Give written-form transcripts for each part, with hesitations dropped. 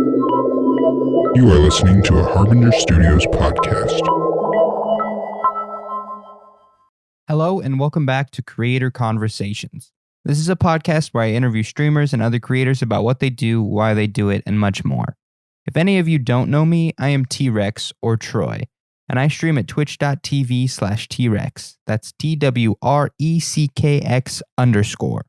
You are listening to a Harbinger Studios podcast. Hello and welcome back to Creator Conversations. This is a podcast where I interview streamers and other creators about what they do, why they do it, and much more. If any of you don't know me, I am T-Rex or Troy, and I stream at twitch.tv/T-Rex. That's TWRECKX_.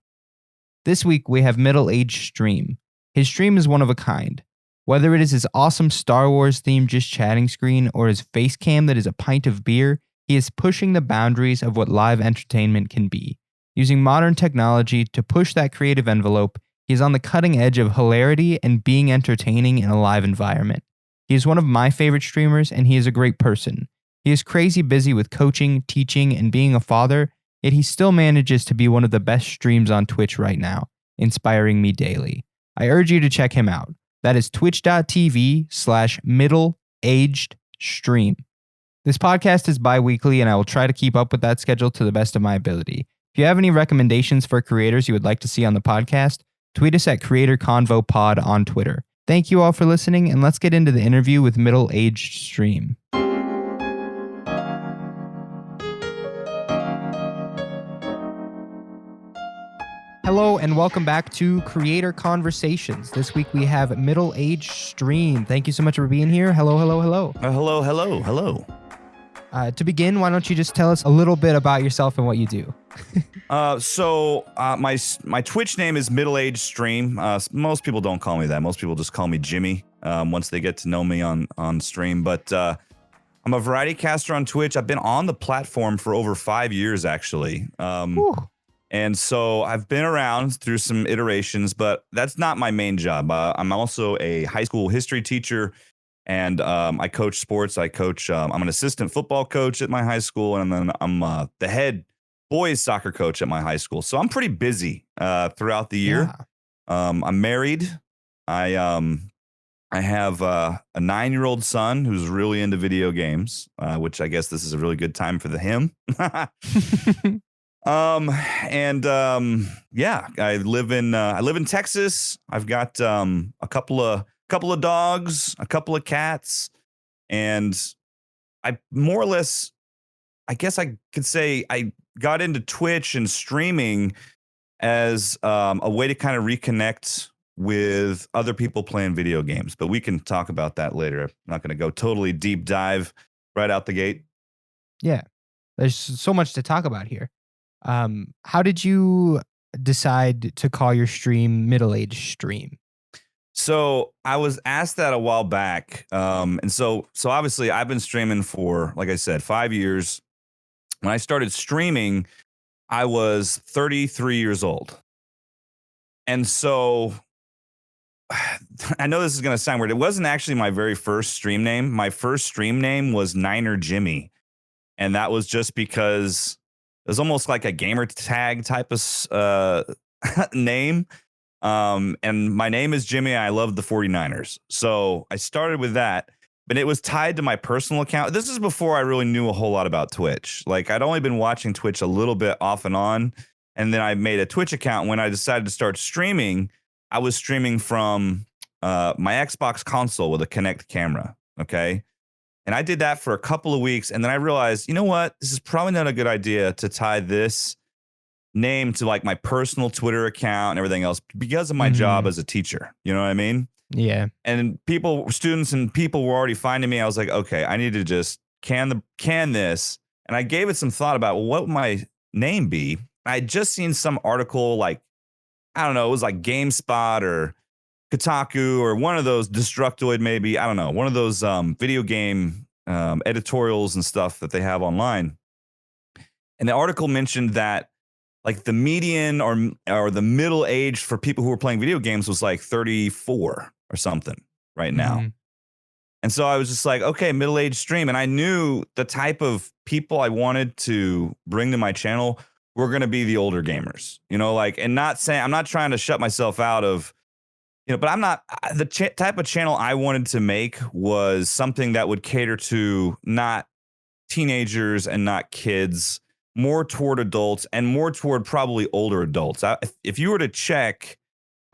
This week we have MiddleAgedStream. His stream is one of a kind. Whether it is his awesome Star Wars themed just chatting screen or his face cam that is a pint of beer, he is pushing the boundaries of what live entertainment can be. Using modern technology to push that creative envelope, he is on the cutting edge of hilarity and being entertaining in a live environment. He is one of my favorite streamers, and he is a great person. He is crazy busy with coaching, teaching, and being a father, yet he still manages to be one of the best streams on Twitch right now, inspiring me daily. I urge you to check him out. That is twitch.tv/MiddleAgedStream. This podcast is bi-weekly, and I will try to keep up with that schedule to the best of my ability. If you have any recommendations for creators you would like to see on the podcast, tweet us at CreatorConvoPod on Twitter. Thank you all for listening, and let's get into the interview with MiddleAgedStream. Hello, and welcome back to Creator Conversations. This week we have MiddleAgedStream. Thank you so much for being here. Hello. Hello. To begin, why don't you just tell us a little bit about yourself and what you do? My Twitch name is MiddleAgedStream. Most people don't call me that. Most people just call me Jimmy once they get to know me on stream. But I'm a variety caster on Twitch. I've been on the platform for over 5 years, actually. And so I've been around through some iterations, but that's not my main job. I'm also a high school history teacher. And I coach sports. I'm an assistant football coach at my high school, and then I'm the head boys soccer coach at my high school. So I'm pretty busy throughout the year. Yeah. I'm married. I have a 9-year-old son who's really into video games, which I guess this is a really good time for him. Yeah, I live in Texas. I've got a couple of dogs, a couple of cats, and I more or less, I guess I could say I got into Twitch and streaming as a way to kind of reconnect with other people playing video games, but we can talk about that later. I'm not going to go totally deep dive right out the gate. Yeah, there's so much to talk about here. How did you decide to call your stream MiddleAgedStream? So I was asked that a while back. And so obviously I've been streaming for, like I said, 5 years. When I started streaming, I was 33 years old. And so I know this is going to sound weird. It wasn't actually my very first stream name. My first stream name was Niner Jimmy. And that was just because it was almost like a gamer tag type of name. And my name is Jimmy. I love the 49ers. So I started with that, but it was tied to my personal account. This is before I really knew a whole lot about Twitch. Like, I'd only been watching Twitch a little bit off and on. And then I made a Twitch account. When I decided to start streaming, I was streaming from my Xbox console with a Kinect camera. Okay. And I did that for a couple of weeks. And then I realized, you know what? This is probably not a good idea to tie this name to like my personal Twitter account and everything else because of my job as a teacher. You know what I mean? Yeah. And students and people were already finding me. I was like, okay, I need to just can this. And I gave it some thought about what would my name be. I had just seen some article, like, I don't know, it was like GameSpot or Kotaku or one of those, Destructoid maybe, I don't know, one of those video game editorials and stuff that they have online. And the article mentioned that like the median or the middle age for people who were playing video games was like 34 or something right now. Mm-hmm. And so I was just like, okay, MiddleAgedStream. And I knew the type of people I wanted to bring to my channel were going to be the older gamers, you know, like, and not saying, I'm not trying to shut myself out of, you know, but I'm not, the type of channel I wanted to make was something that would cater to not teenagers and not kids, more toward adults and more toward probably older adults. If you were to check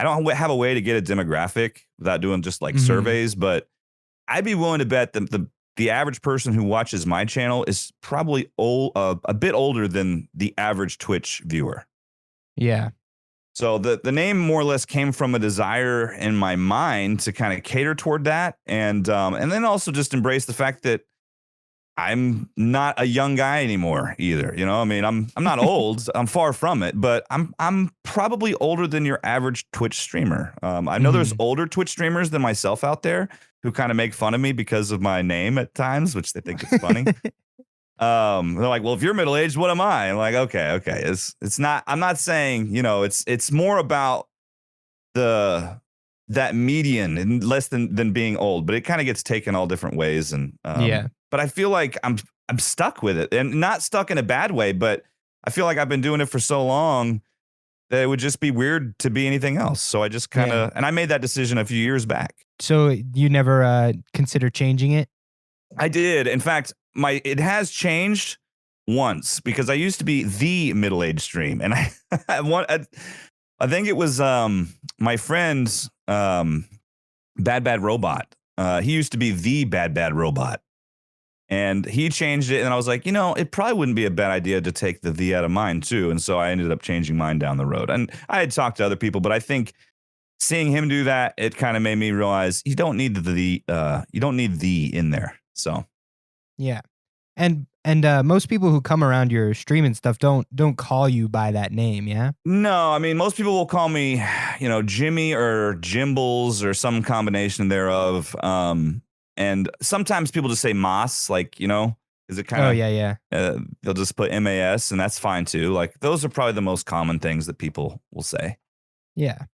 I don't have a way to get a demographic without doing just like Mhm. surveys, but I'd be willing to bet the average person who watches my channel is probably a bit older than the average Twitch viewer. Yeah. So the name more or less came from a desire in my mind to kind of cater toward that, and then also just embrace the fact that I'm not a young guy anymore either. You know, I mean, I'm not old. I'm far from it, but I'm probably older than your average Twitch streamer. I know there's older Twitch streamers than myself out there who kind of make fun of me because of my name at times, which they think is funny. They're like, well, if you're middle aged, what am I? I'm like, okay. It's not. I'm not saying, you know, it's more about that median and less than being old, but it kind of gets taken all different ways. And Yeah. but I feel like I'm stuck with it, and not stuck in a bad way, but I feel like I've been doing it for so long that it would just be weird to be anything else. So I just kind of, and I made that decision a few years back. So you never consider changing it? I did. In fact, it has changed once because I used to be the MiddleAgedStream, and I think it was my friend's Bad Robot. He used to be the Bad Robot, and he changed it, and I was like, you know, it probably wouldn't be a bad idea to take the out of mine too, and so I ended up changing mine down the road. And I had talked to other people, but I think seeing him do that, it kind of made me realize you don't need the in there. So Yeah. And most people who come around your stream and stuff don't call you by that name, yeah? no, I mean, most people will call me, you know, Jimmy or Jimbles or some combination thereof. And sometimes people just say Moss, like, you know, is it kind of, Oh, yeah. they'll just put MAS, and that's fine too. Like, those are probably the most common things that people will say. Yeah.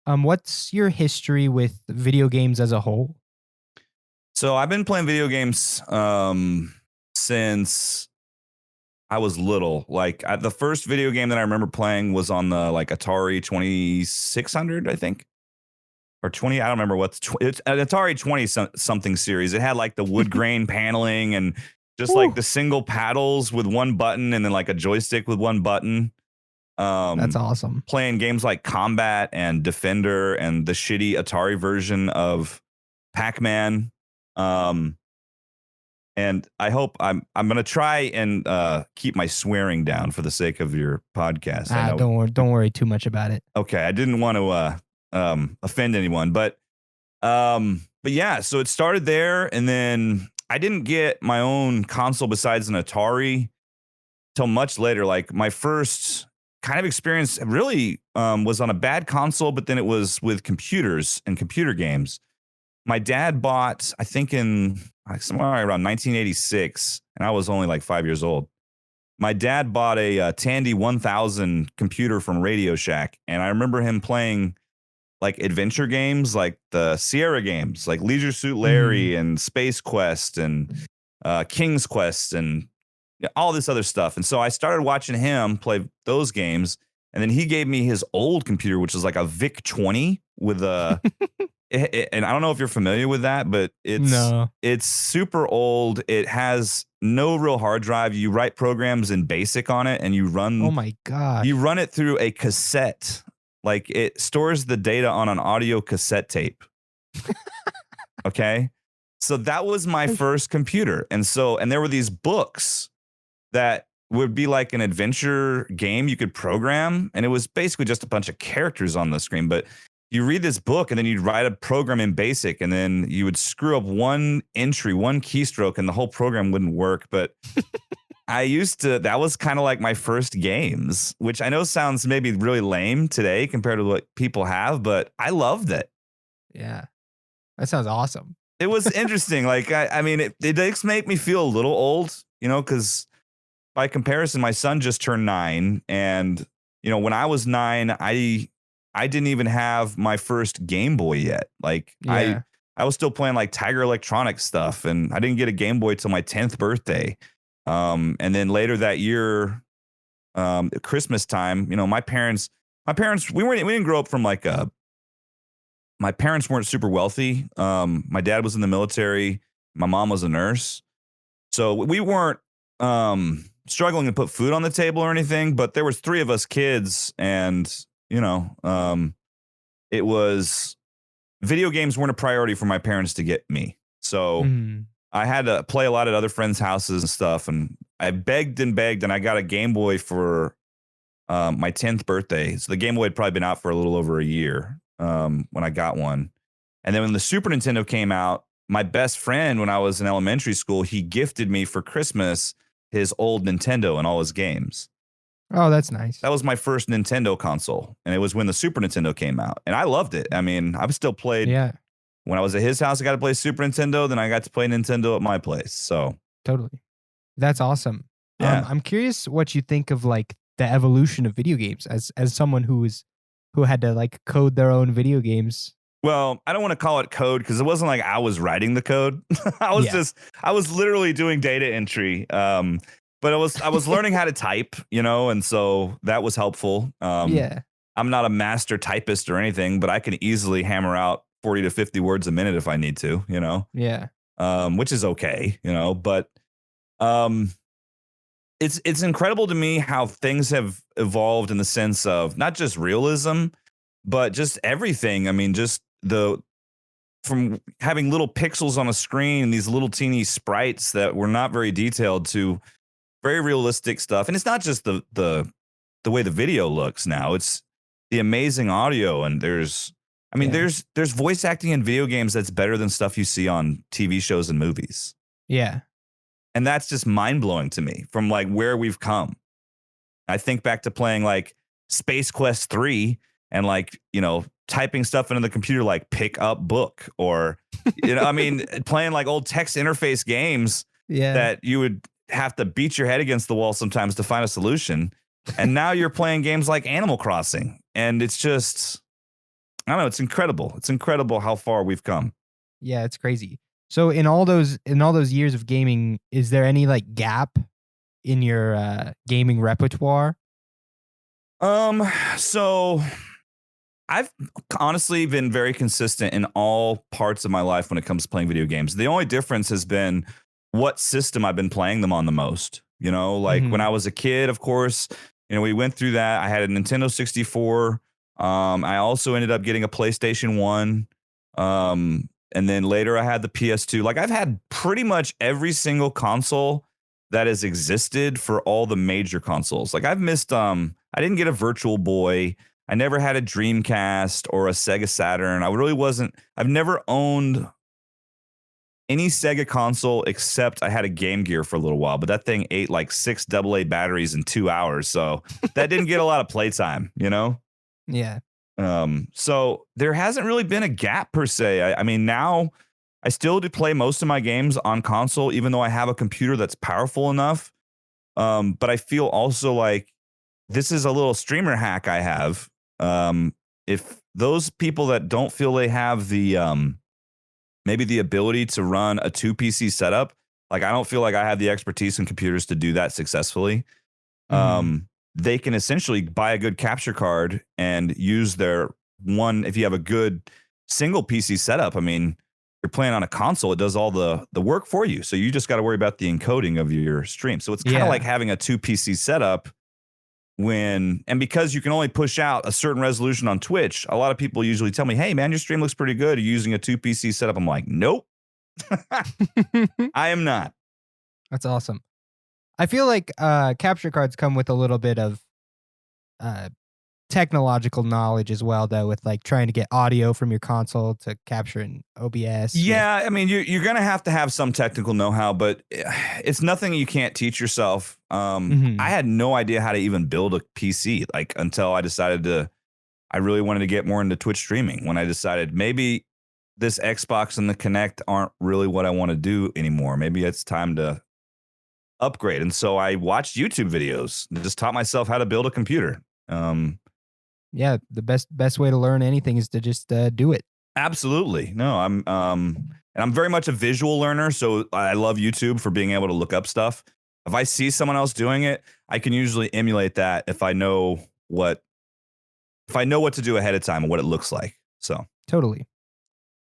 What's your history with video games as a whole? So I've been playing video games since I was little. Like, the first video game that I remember playing was on the like Atari 2600, I think, or 20. I don't remember what's it's an Atari 20 something series. It had like the wood grain paneling and just like the single paddles with one button, and then like a joystick with one button. That's awesome. Playing games like Combat and Defender and the shitty Atari version of Pac-Man. And I hope I'm gonna try and keep my swearing down for the sake of your podcast. Don't worry too much about it. Okay, I didn't want to offend anyone, but yeah. So it started there, and then I didn't get my own console besides an Atari till much later. Like, my first kind of experience really was on a bad console, but then it was with computers and computer games. My dad bought, I think in somewhere around 1986, and I was only like 5 years old. My dad bought a Tandy 1000 computer from Radio Shack, and I remember him playing like adventure games, like the Sierra games, like Leisure Suit Larry and Space Quest and King's Quest and all this other stuff. And so I started watching him play those games, and then he gave me his old computer, which was like a VIC-20 with a and I don't know if you're familiar with that, but it's super old. It has no real hard drive. You write programs in BASIC on it, and you run. Oh my god! You run it through a cassette. Like, it stores the data on an audio cassette tape. Okay, so that was my first computer, and there were these books that would be like an adventure game you could program, and it was basically just a bunch of characters on the screen, but you read this book, and then you'd write a program in BASIC, and then you would screw up one entry, one keystroke, and the whole program wouldn't work. But that was kind of like my first games, which I know sounds maybe really lame today compared to what people have, but I loved it. Yeah. That sounds awesome. It was interesting. Like, I mean, it does make me feel a little old, you know, because by comparison, my son just turned 9, and, you know, when I was 9, I didn't even have my first Game Boy yet. Like, I was still playing like Tiger Electronics stuff, and I didn't get a Game Boy till my 10th birthday. And then later that year, Christmas time, you know, my parents, we didn't grow up from like my parents weren't super wealthy. My dad was in the military. My mom was a nurse. So we weren't struggling to put food on the table or anything, but there was 3 of us kids, and, you know, it was video games weren't a priority for my parents to get me. So I had to play a lot at other friends' houses and stuff. And I begged, and I got a Game Boy for my 10th birthday. So the Game Boy had probably been out for a little over a year when I got one. And then when the Super Nintendo came out, my best friend when I was in elementary school, he gifted me for Christmas his old Nintendo and all his games. Oh, that's nice. That was my first Nintendo console. And it was when the Super Nintendo came out. And I loved it. I mean, I've still played. Yeah. When I was at his house, I got to play Super Nintendo. Then I got to play Nintendo at my place. So totally. That's awesome. Yeah. I'm curious what you think of like the evolution of video games as someone who had to like code their own video games. Well, I don't want to call it code because it wasn't like I was writing the code. I was literally doing data entry. But I was learning how to type, and so that was helpful. Yeah. I'm not a master typist or anything, but I can easily hammer out 40 to 50 words a minute if I need to, Yeah. Which is okay, but it's incredible to me how things have evolved in the sense of not just realism, but just everything. I mean, just from having little pixels on a screen and these little teeny sprites that were not very detailed to very realistic stuff. And it's not just the way the video looks now, it's the amazing audio. And there's voice acting in video games that's better than stuff you see on TV shows and movies. Yeah. And that's just mind blowing to me from like where we've come. I think back to playing like Space Quest 3 and like, typing stuff into the computer, like pick up book or, playing like old text interface games that you would have to beat your head against the wall sometimes to find a solution. And now you're playing games like Animal Crossing. And it's just, I don't know, it's incredible. It's incredible how far we've come. Yeah, it's crazy. So in all those years of gaming, is there any like gap in your gaming repertoire? So I've honestly been very consistent in all parts of my life when it comes to playing video games. The only difference has been what system I've been playing them on the most. When I was a kid, of course, we went through that. I had a Nintendo 64. I also ended up getting a PlayStation 1. And then later I had the PS2. Like I've had pretty much every single console that has existed for all the major consoles. Like I've missed, I didn't get a Virtual Boy. I never had a Dreamcast or a Sega Saturn. I've never owned any Sega console except I had a Game Gear for a little while, but that thing ate like 6 AA batteries in 2 hours. So that didn't get a lot of playtime, Yeah. So there hasn't really been a gap per se. I mean, now I still do play most of my games on console, even though I have a computer that's powerful enough. But I feel also like this is a little streamer hack I have. If those people that don't feel they have the, maybe the ability to run a 2 PC setup, like I don't feel like I have the expertise in computers to do that successfully. They can essentially buy a good capture card and use their one. If you have a good single PC setup, I mean, you're playing on a console, it does all the work for you. So you just got to worry about the encoding of your stream. So it's kind of like having a 2 PC setup and because you can only push out a certain resolution on Twitch, a lot of people usually tell me, hey man, your stream looks pretty good. Are you using a 2 PC setup? I'm like, nope, I am not. That's awesome. I feel like capture cards come with a little bit of technological knowledge as well, though, with like trying to get audio from your console to capture in OBS. Yeah, I mean, you're going to have some technical know-how, but it's nothing you can't teach yourself. I had no idea how to even build a PC like until I decided I really wanted to get more into Twitch streaming, when I decided maybe this Xbox and the Kinect aren't really what I want to do anymore. Maybe it's time to upgrade. And so I watched YouTube videos and just taught myself how to build a computer. Yeah, the best way to learn anything is to just do it. Absolutely. No, I'm very much a visual learner, so I love YouTube for being able to look up stuff. If I see someone else doing it, I can usually emulate that if I know what to do ahead of time and what it looks like. So totally.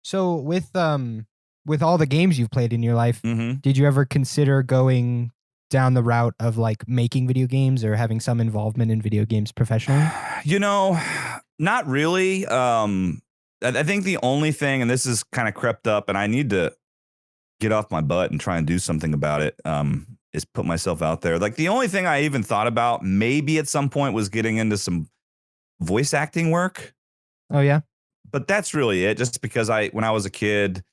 So with all the games you've played in your life, did you ever consider going down the route of like making video games or having some involvement in video games professionally? Not really. I think the only thing, and this is kind of crept up, and I need to get off my butt and try and do something about it, is put myself out there. Like the only thing I even thought about maybe at some point was getting into some voice acting work. Oh, yeah? But that's really it. Just because when I was a kid,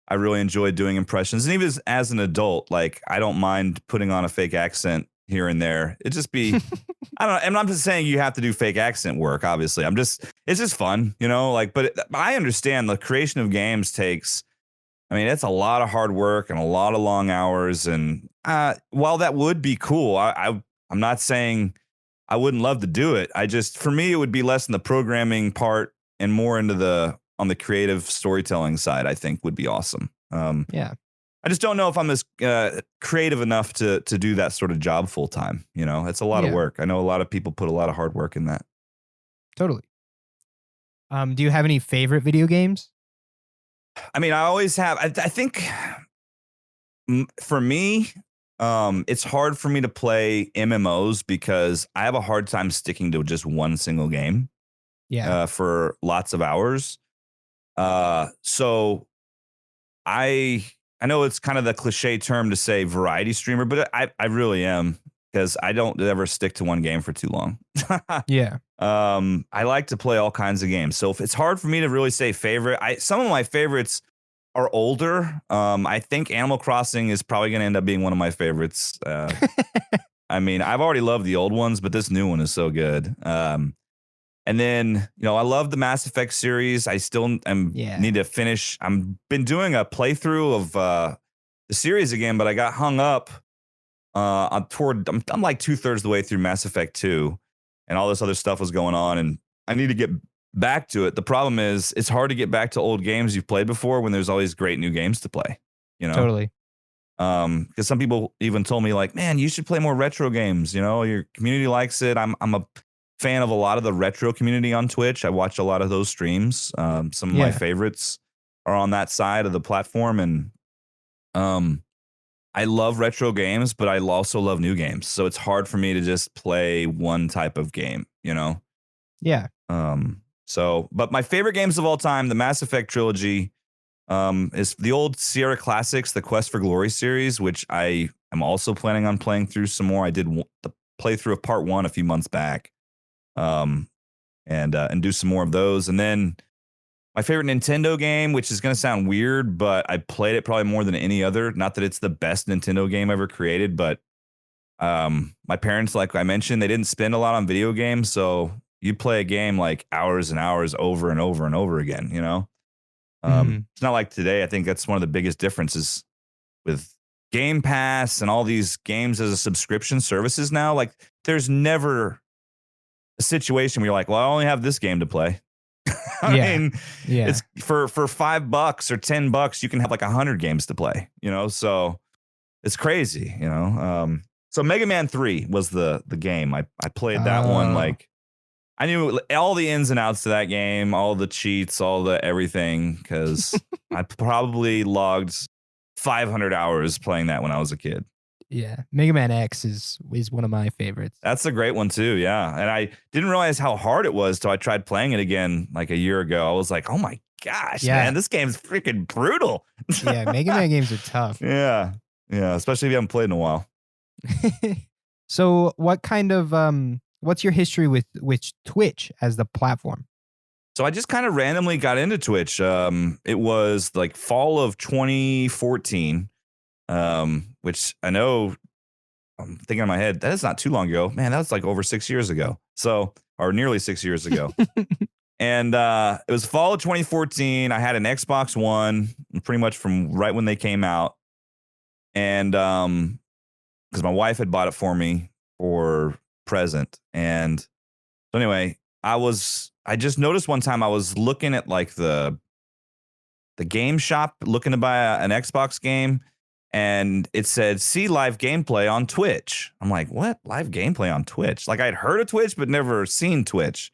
I really enjoyed doing impressions. And even as an adult, like I don't mind putting on a fake accent here and there. It just be, I don't know. And I'm just saying you have to do fake accent work, obviously. It's just fun, like, but I understand the creation of games takes, it's a lot of hard work and a lot of long hours. And while that would be cool, I'm not saying I wouldn't love to do it. For me, it would be less in the programming part and more into on the creative storytelling side, I think would be awesome. Yeah. I just don't know if I'm as creative enough to do that sort of job full time. It's a lot of work. I know a lot of people put a lot of hard work in that. Totally. Do you have any favorite video games? I always have. I think for me, it's hard for me to play MMOs because I have a hard time sticking to just one single game. Yeah. For lots of hours. So I know it's kind of the cliche term to say variety streamer, but I really am, because I don't ever stick to one game for too long. Yeah. I like to play all kinds of games. So if it's hard for me to really say favorite, some of my favorites are older. I think Animal Crossing is probably going to end up being one of my favorites. I've already loved the old ones, but this new one is so good. And then, I love the Mass Effect series. I still need to finish. I've been doing a playthrough of the series again, but I got hung up. I'm like 2/3 the way through Mass Effect 2, and all this other stuff was going on, and I need to get back to it. The problem is it's hard to get back to old games you've played before when there's always great new games to play. Totally. Because some people even told me like, man, you should play more retro games. Your community likes it. I'm a fan of a lot of the retro community on Twitch. I watch a lot of those streams. Some of my favorites are on that side of the platform, and I love retro games, but I also love new games. So it's hard for me to just play one type of game, Yeah. But my favorite games of all time, the Mass Effect trilogy, is the old Sierra Classics, the Quest for Glory series, which I am also planning on playing through some more. I did the playthrough of part 1 a few months back. And do some more of those. And then my favorite Nintendo game, which is going to sound weird, but I played it probably more than any other. Not that it's the best Nintendo game ever created, but my parents, like I mentioned, they didn't spend a lot on video games. So you play a game like hours and hours over and over and over again, It's not like today. I think that's one of the biggest differences with Game Pass and all these games as a subscription services now. Like there's never a situation where you're like, well, I only have this game to play. It's for $5 or $10, you can have like 100 games to play, so it's crazy, So Mega Man 3 was the game. I played that one. Like I knew all the ins and outs to that game, all the cheats, all the everything, because I probably logged 500 hours playing that when I was a kid. Yeah, Mega Man X is one of my favorites. That's a great one too, yeah. And I didn't realize how hard it was till I tried playing it again like a year ago. I was like, oh my gosh, man, this game's freaking brutal. Yeah, Mega Man games are tough. Yeah, especially if you haven't played in a while. So what kind of, what's your history with Twitch as the platform? So I just kind of randomly got into Twitch. It was like fall of 2014. Which I know, I'm thinking in my head, that is not too long ago. Man, that was like over 6 years ago. Or nearly 6 years ago. And it was fall of 2014. I had an Xbox One pretty much from right when they came out. And because my wife had bought it for me for present. And so anyway, I just noticed one time I was looking at like the game shop, looking to buy an Xbox game. And it said, see live gameplay on Twitch. I'm like, what? Live gameplay on Twitch? Like I'd heard of Twitch, but never seen Twitch.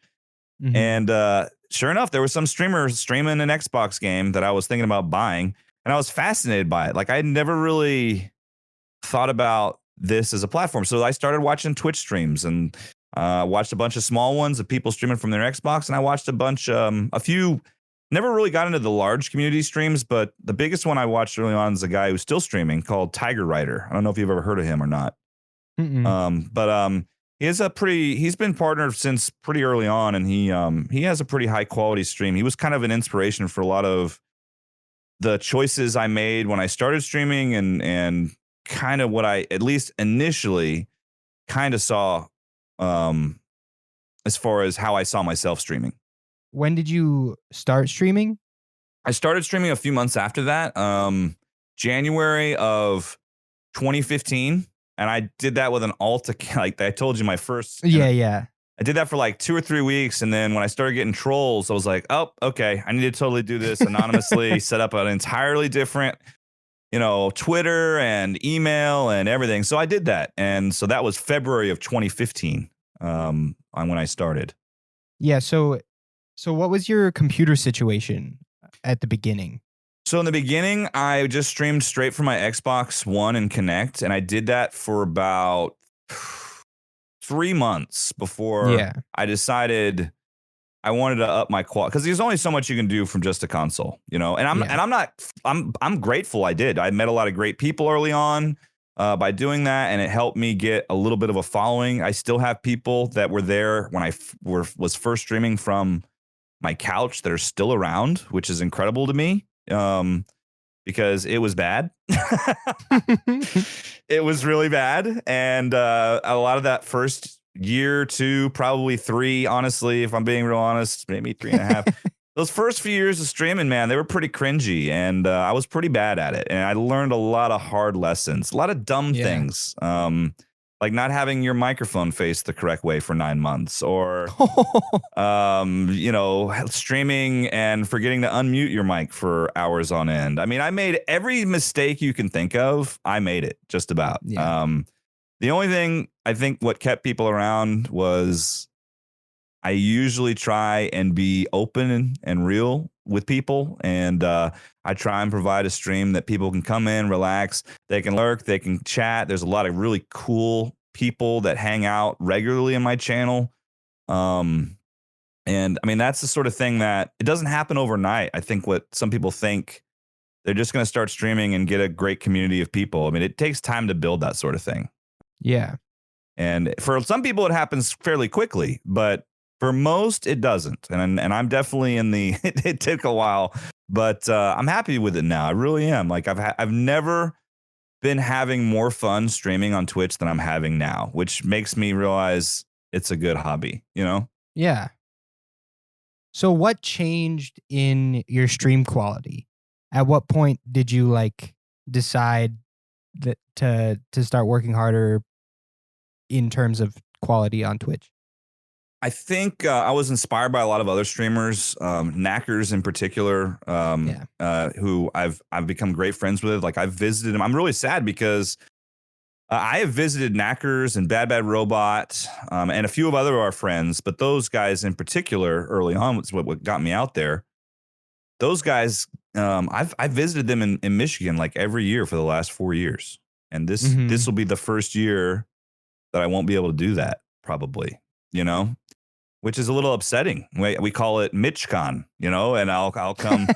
Mm-hmm. And sure enough, there was some streamer streaming an Xbox game that I was thinking about buying. And I was fascinated by it. Like I had never really thought about this as a platform. So I started watching Twitch streams. And Watched a bunch of small ones of people streaming from their Xbox, and I watched a few. Never really got into the large community streams, but the biggest one I watched early on is a guy who's still streaming called Tiger Rider. I don't know if you've ever heard of him or not. But he's been partnered since pretty early on, and he has a pretty high quality stream. He was kind of an inspiration for a lot of the choices I made when I started streaming, and kind of what I, at least initially, kind of saw as far as how I saw myself streaming. When did you start streaming? I started streaming a few months after that, January of 2015, and I did that with an alt account. Like I told you, my first. Yeah. I did that for like 2 or 3 weeks, and then when I started getting trolls, I was like, oh, okay, I need to totally do this anonymously, set up an entirely different, Twitter and email and everything. So I did that, and so that was February of 2015 when I started. Yeah, so what was your computer situation at the beginning? So in the beginning, I just streamed straight from my Xbox One and Kinect, and I did that for about 3 months before I decided I wanted to up my quality, because there's only so much you can do from just a console, and I'm grateful I did. I met a lot of great people early on by doing that, and it helped me get a little bit of a following. I still have people that were there when I was first streaming from my couch that are still around, which is incredible to me, because it was bad. It was really bad. And a lot of that first year, 2, probably 3, honestly, if I'm being real honest, maybe 3.5. Those first few years of streaming, man, they were pretty cringy, and I was pretty bad at it. And I learned a lot of hard lessons, a lot of dumb things. Like not having your microphone face the correct way for 9 months, or, streaming and forgetting to unmute your mic for hours on end. I mean, I made every mistake you can think of. I made it just about. Yeah. The only thing I think what kept people around was I usually try and be open and real with people. And I try and provide a stream that people can come in, relax, they can lurk, they can chat. There's a lot of really cool people that hang out regularly in my channel. And I mean, that's the sort of thing that it doesn't happen overnight. I think what some people think, they're just going to start streaming and get a great community of people. I mean, it takes time to build that sort of thing. Yeah. And for some people, it happens fairly quickly, but for most, it doesn't. And I'm definitely in the, it took a while, but I'm happy with it now. I really am. Like I've never been having more fun streaming on Twitch than I'm having now, which makes me realize it's a good hobby, Yeah. So what changed in your stream quality? At what point did you decide that to start working harder in terms of quality on Twitch? I think I was inspired by a lot of other streamers, Knackers in particular, who I've become great friends with. Like I've visited him. I'm really sad because I have visited Knackers and Bad Robot and a few of other of our friends, but those guys in particular early on was what got me out there. Those guys, I've visited them in Michigan like every year for the last 4 years, and this will be the first year that I won't be able to do that probably, which is a little upsetting. We call it MitchCon, and I'll come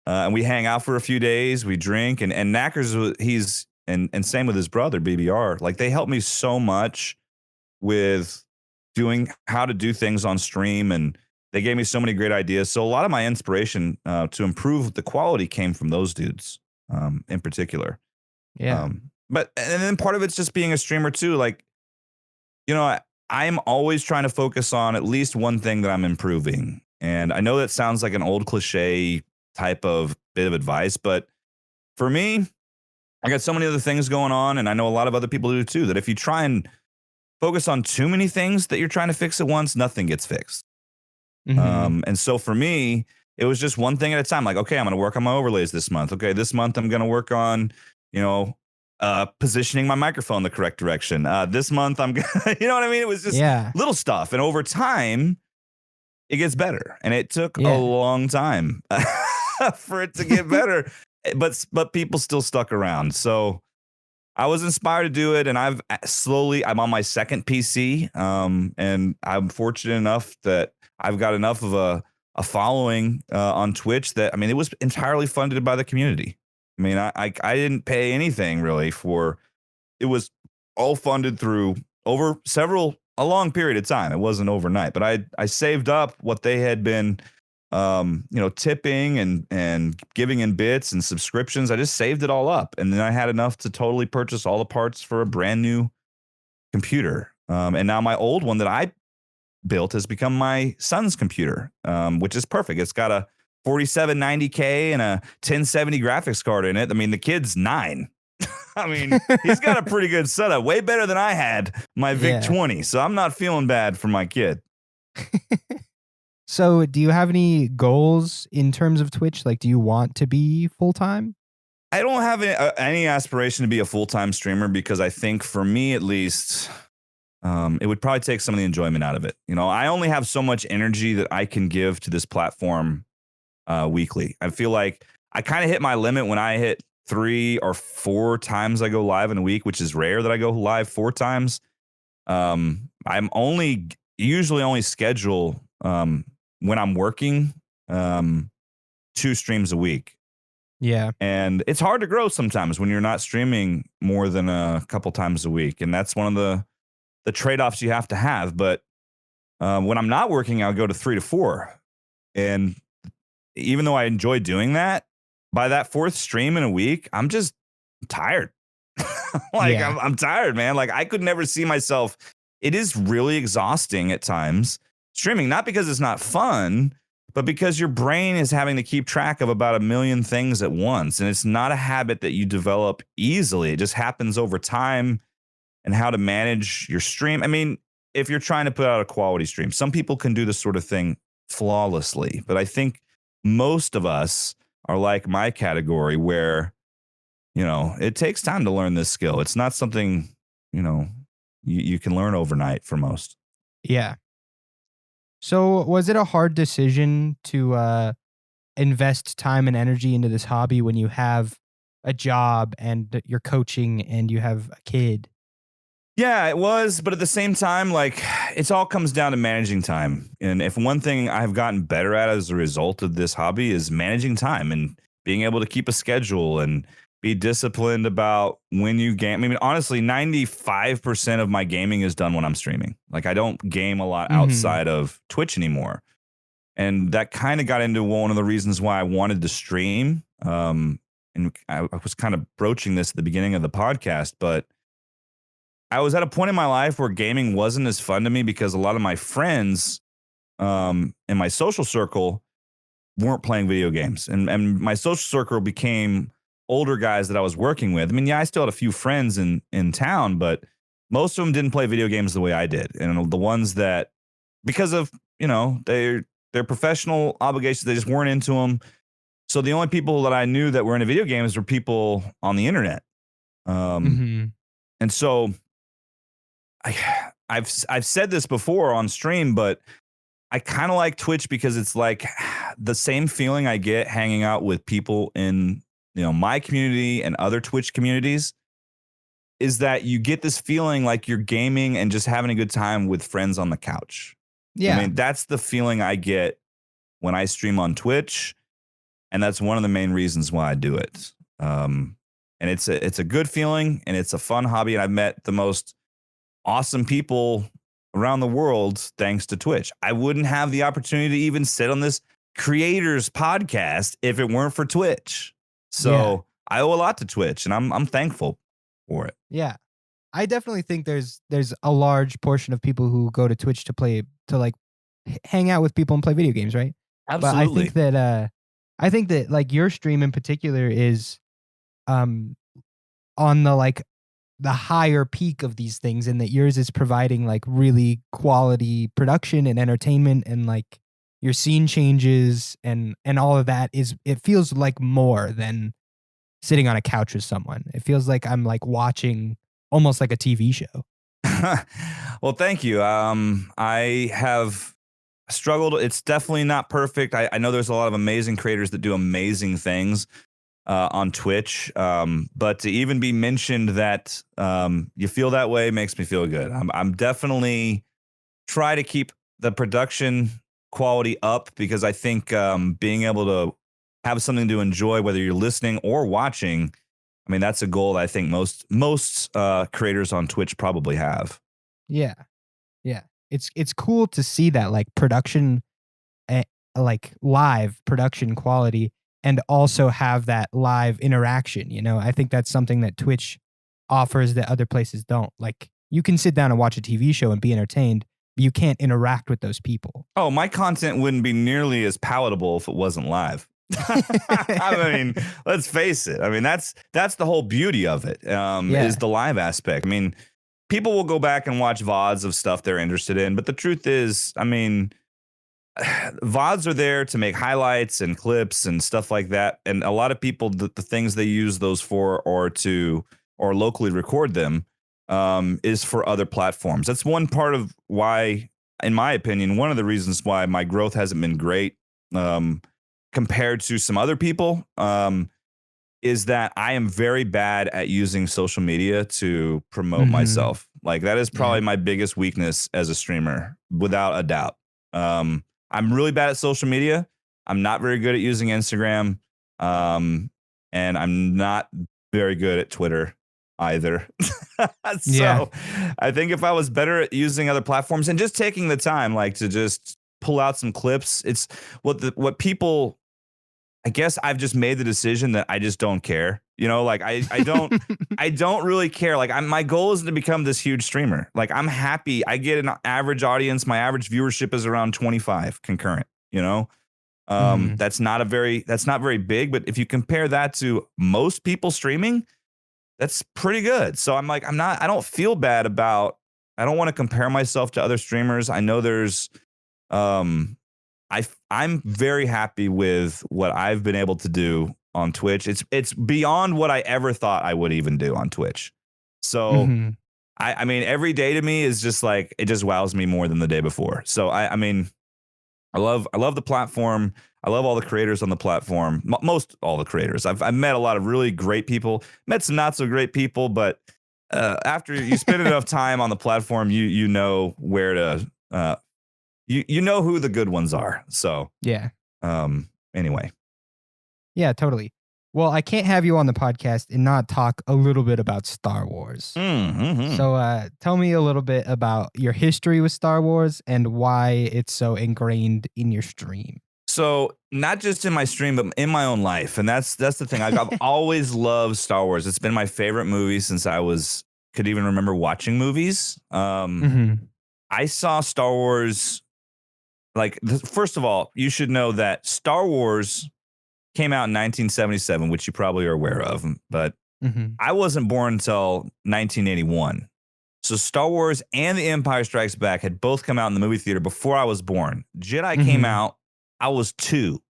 and we hang out for a few days. We drink and Knackers, and same with his brother BBR. Like they helped me so much with doing how to do things on stream, and they gave me so many great ideas. So a lot of my inspiration to improve the quality came from those dudes in particular. Yeah. And then part of it's just being a streamer too. Like, I'm always trying to focus on at least one thing that I'm improving. And I know that sounds like an old cliche type of bit of advice, but for me, I got so many other things going on, and I know a lot of other people do too, that if you try and focus on too many things that you're trying to fix at once, nothing gets fixed. And so for me, it was just one thing at a time. Like, okay, I'm going to work on my overlays this month. Okay, this month I'm going to work on, positioning my microphone the correct direction. This month I'm gonna, you know what I mean? It was just little stuff. And over time, it gets better. And it took a long time for it to get better. But people still stuck around. So I was inspired to do it, and I'm on my second PC, and I'm fortunate enough that I've got enough of a following on Twitch that, I mean, it was entirely funded by the community. I mean, I didn't pay anything really for it. Was all funded through over a long period of time. It wasn't overnight, but I saved up what they had been tipping and giving in bits and subscriptions. I just saved it all up, and then I had enough to totally purchase all the parts for a brand new computer. And now my old one that I built has become my son's computer, which is perfect. It's got a 4790K and a 1070 graphics card in it. I mean, the kid's 9. I mean, he's got a pretty good setup, way better than I had my VIC 20. So I'm not feeling bad for my kid. So do you have any goals in terms of Twitch? Like, do you want to be full-time? I don't have any aspiration to be a full-time streamer, because I think, for me at least, it would probably take some of the enjoyment out of it. You know, I only have so much energy that I can give to this platform weekly. I feel like I kind of hit my limit when I hit 3 or 4 times I go live in a week, which is rare that I go live 4 times. I'm usually only schedule when I'm working 2 streams a week. Yeah. And it's hard to grow sometimes when you're not streaming more than a couple times a week. And that's one of the trade-offs you have to have. But when I'm not working, I'll go to 3 to 4. And even though I enjoy doing that, by that 4th stream in a week, I'm just tired. I'm tired, man. Like, I could never see myself. It is really exhausting at times streaming, not because it's not fun, but because your brain is having to keep track of about 1 million things at once. And it's not a habit that you develop easily. It just happens over time, and how to manage your stream. I mean, if you're trying to put out a quality stream, some people can do this sort of thing flawlessly, but I think most of us are like my category, where, it takes time to learn this skill. It's not something, you can learn overnight for most. Yeah. So was it a hard decision to invest time and energy into this hobby when you have a job and you're coaching and you have a kid? Yeah, it was. But at the same time, like, it all comes down to managing time. And if one thing I have gotten better at as a result of this hobby is managing time and being able to keep a schedule and be disciplined about when you game. I mean, honestly, 95% of my gaming is done when I'm streaming. Like, I don't game a lot outside of Twitch anymore. And that kind of got into one of the reasons why I wanted to stream. And I was kind of broaching this at the beginning of the podcast, but I was at a point in my life where gaming wasn't as fun to me, because a lot of my friends in my social circle weren't playing video games. And my social circle became older guys that I was working with. I mean, yeah, I still had a few friends in town, but most of them didn't play video games the way I did. And the ones that, because of, their professional obligations, they just weren't into them. So the only people that I knew that were into video games were people on the internet. And so I've said this before on stream, but I kind of like Twitch because it's like the same feeling I get hanging out with people in, my community and other Twitch communities, is that you get this feeling like you're gaming and just having a good time with friends on the couch. Yeah. I mean, that's the feeling I get when I stream on Twitch. And that's one of the main reasons why I do it. And it's a good feeling, and it's a fun hobby. And I've met the most awesome people around the world thanks to Twitch. I wouldn't have the opportunity to even sit on this creators podcast if it weren't for Twitch. So I owe a lot to Twitch, and I'm thankful for it. Yeah. I definitely think there's a large portion of people who go to Twitch to hang out with people and play video games, right? Absolutely. But I think that like your stream in particular is on the higher peak of these things, and that yours is providing like really quality production and entertainment, and like your scene changes and all of that it feels like more than sitting on a couch with someone. It feels like I'm like watching almost like a TV show. Well, thank you. I have struggled. It's definitely not perfect. I know there's a lot of amazing creators that do amazing things. on Twitch. But to even be mentioned that you feel that way makes me feel good. I'm definitely try to keep the production quality up because I think being able to have something to enjoy, whether you're listening or watching, I mean, that's a goal that I think most creators on Twitch probably have. Yeah. Yeah. It's cool to see that like production, like live production quality, and also have that live interaction. I think that's something that Twitch offers that other places don't. Like you can sit down and watch a TV show and be entertained, but you can't interact with those people. Oh, my content wouldn't be nearly as palatable if it wasn't live. I mean, let's face it. I mean, that's the whole beauty of it, is the live aspect. I mean, people will go back and watch VODs of stuff they're interested in, but the truth is, I mean, VODs are there to make highlights and clips and stuff like that. And a lot of people, the things they use those for or locally record them is for other platforms. That's one part of why, in my opinion, one of the reasons why my growth hasn't been great compared to some other people is that I am very bad at using social media to promote myself. Like that is probably my biggest weakness as a streamer, without a doubt. I'm really bad at social media. I'm not very good at using Instagram. And I'm not very good at Twitter either. So I think if I was better at using other platforms and just taking the time, like to just pull out some clips, it's what people, I guess I've just made the decision that I just don't care. Like I don't I don't really care. Like my goal is to become this huge streamer. Like I'm happy. I get an average audience. My average viewership is around 25 concurrent, That's not very big, but if you compare that to most people streaming, that's pretty good. So I'm like, I don't feel bad about, I don't want to compare myself to other streamers. I know there's I'm very happy with what I've been able to do on Twitch. It's beyond what I ever thought I would even do on Twitch. So I mean, every day to me is just like, it just wows me more than the day before. So I mean, I love the platform. I love all the creators on the platform. Most all the creators. I've met a lot of really great people, met some not so great people, but after you spend enough time on the platform, you know where to you know who the good ones are. So anyway. Yeah, totally. Well, I can't have you on the podcast and not talk a little bit about Star Wars. So tell me a little bit about your history with Star Wars and why it's so ingrained in your stream. So not just in my stream, but in my own life. And that's the thing. I've always loved Star Wars. It's been my favorite movie since I could even remember watching movies. I saw Star Wars. Like, first of all, you should know that Star Wars came out in 1977, which you probably are aware of, but I wasn't born until 1981. So Star Wars and The Empire Strikes Back had both come out in the movie theater before I was born. Jedi came out, I was 2.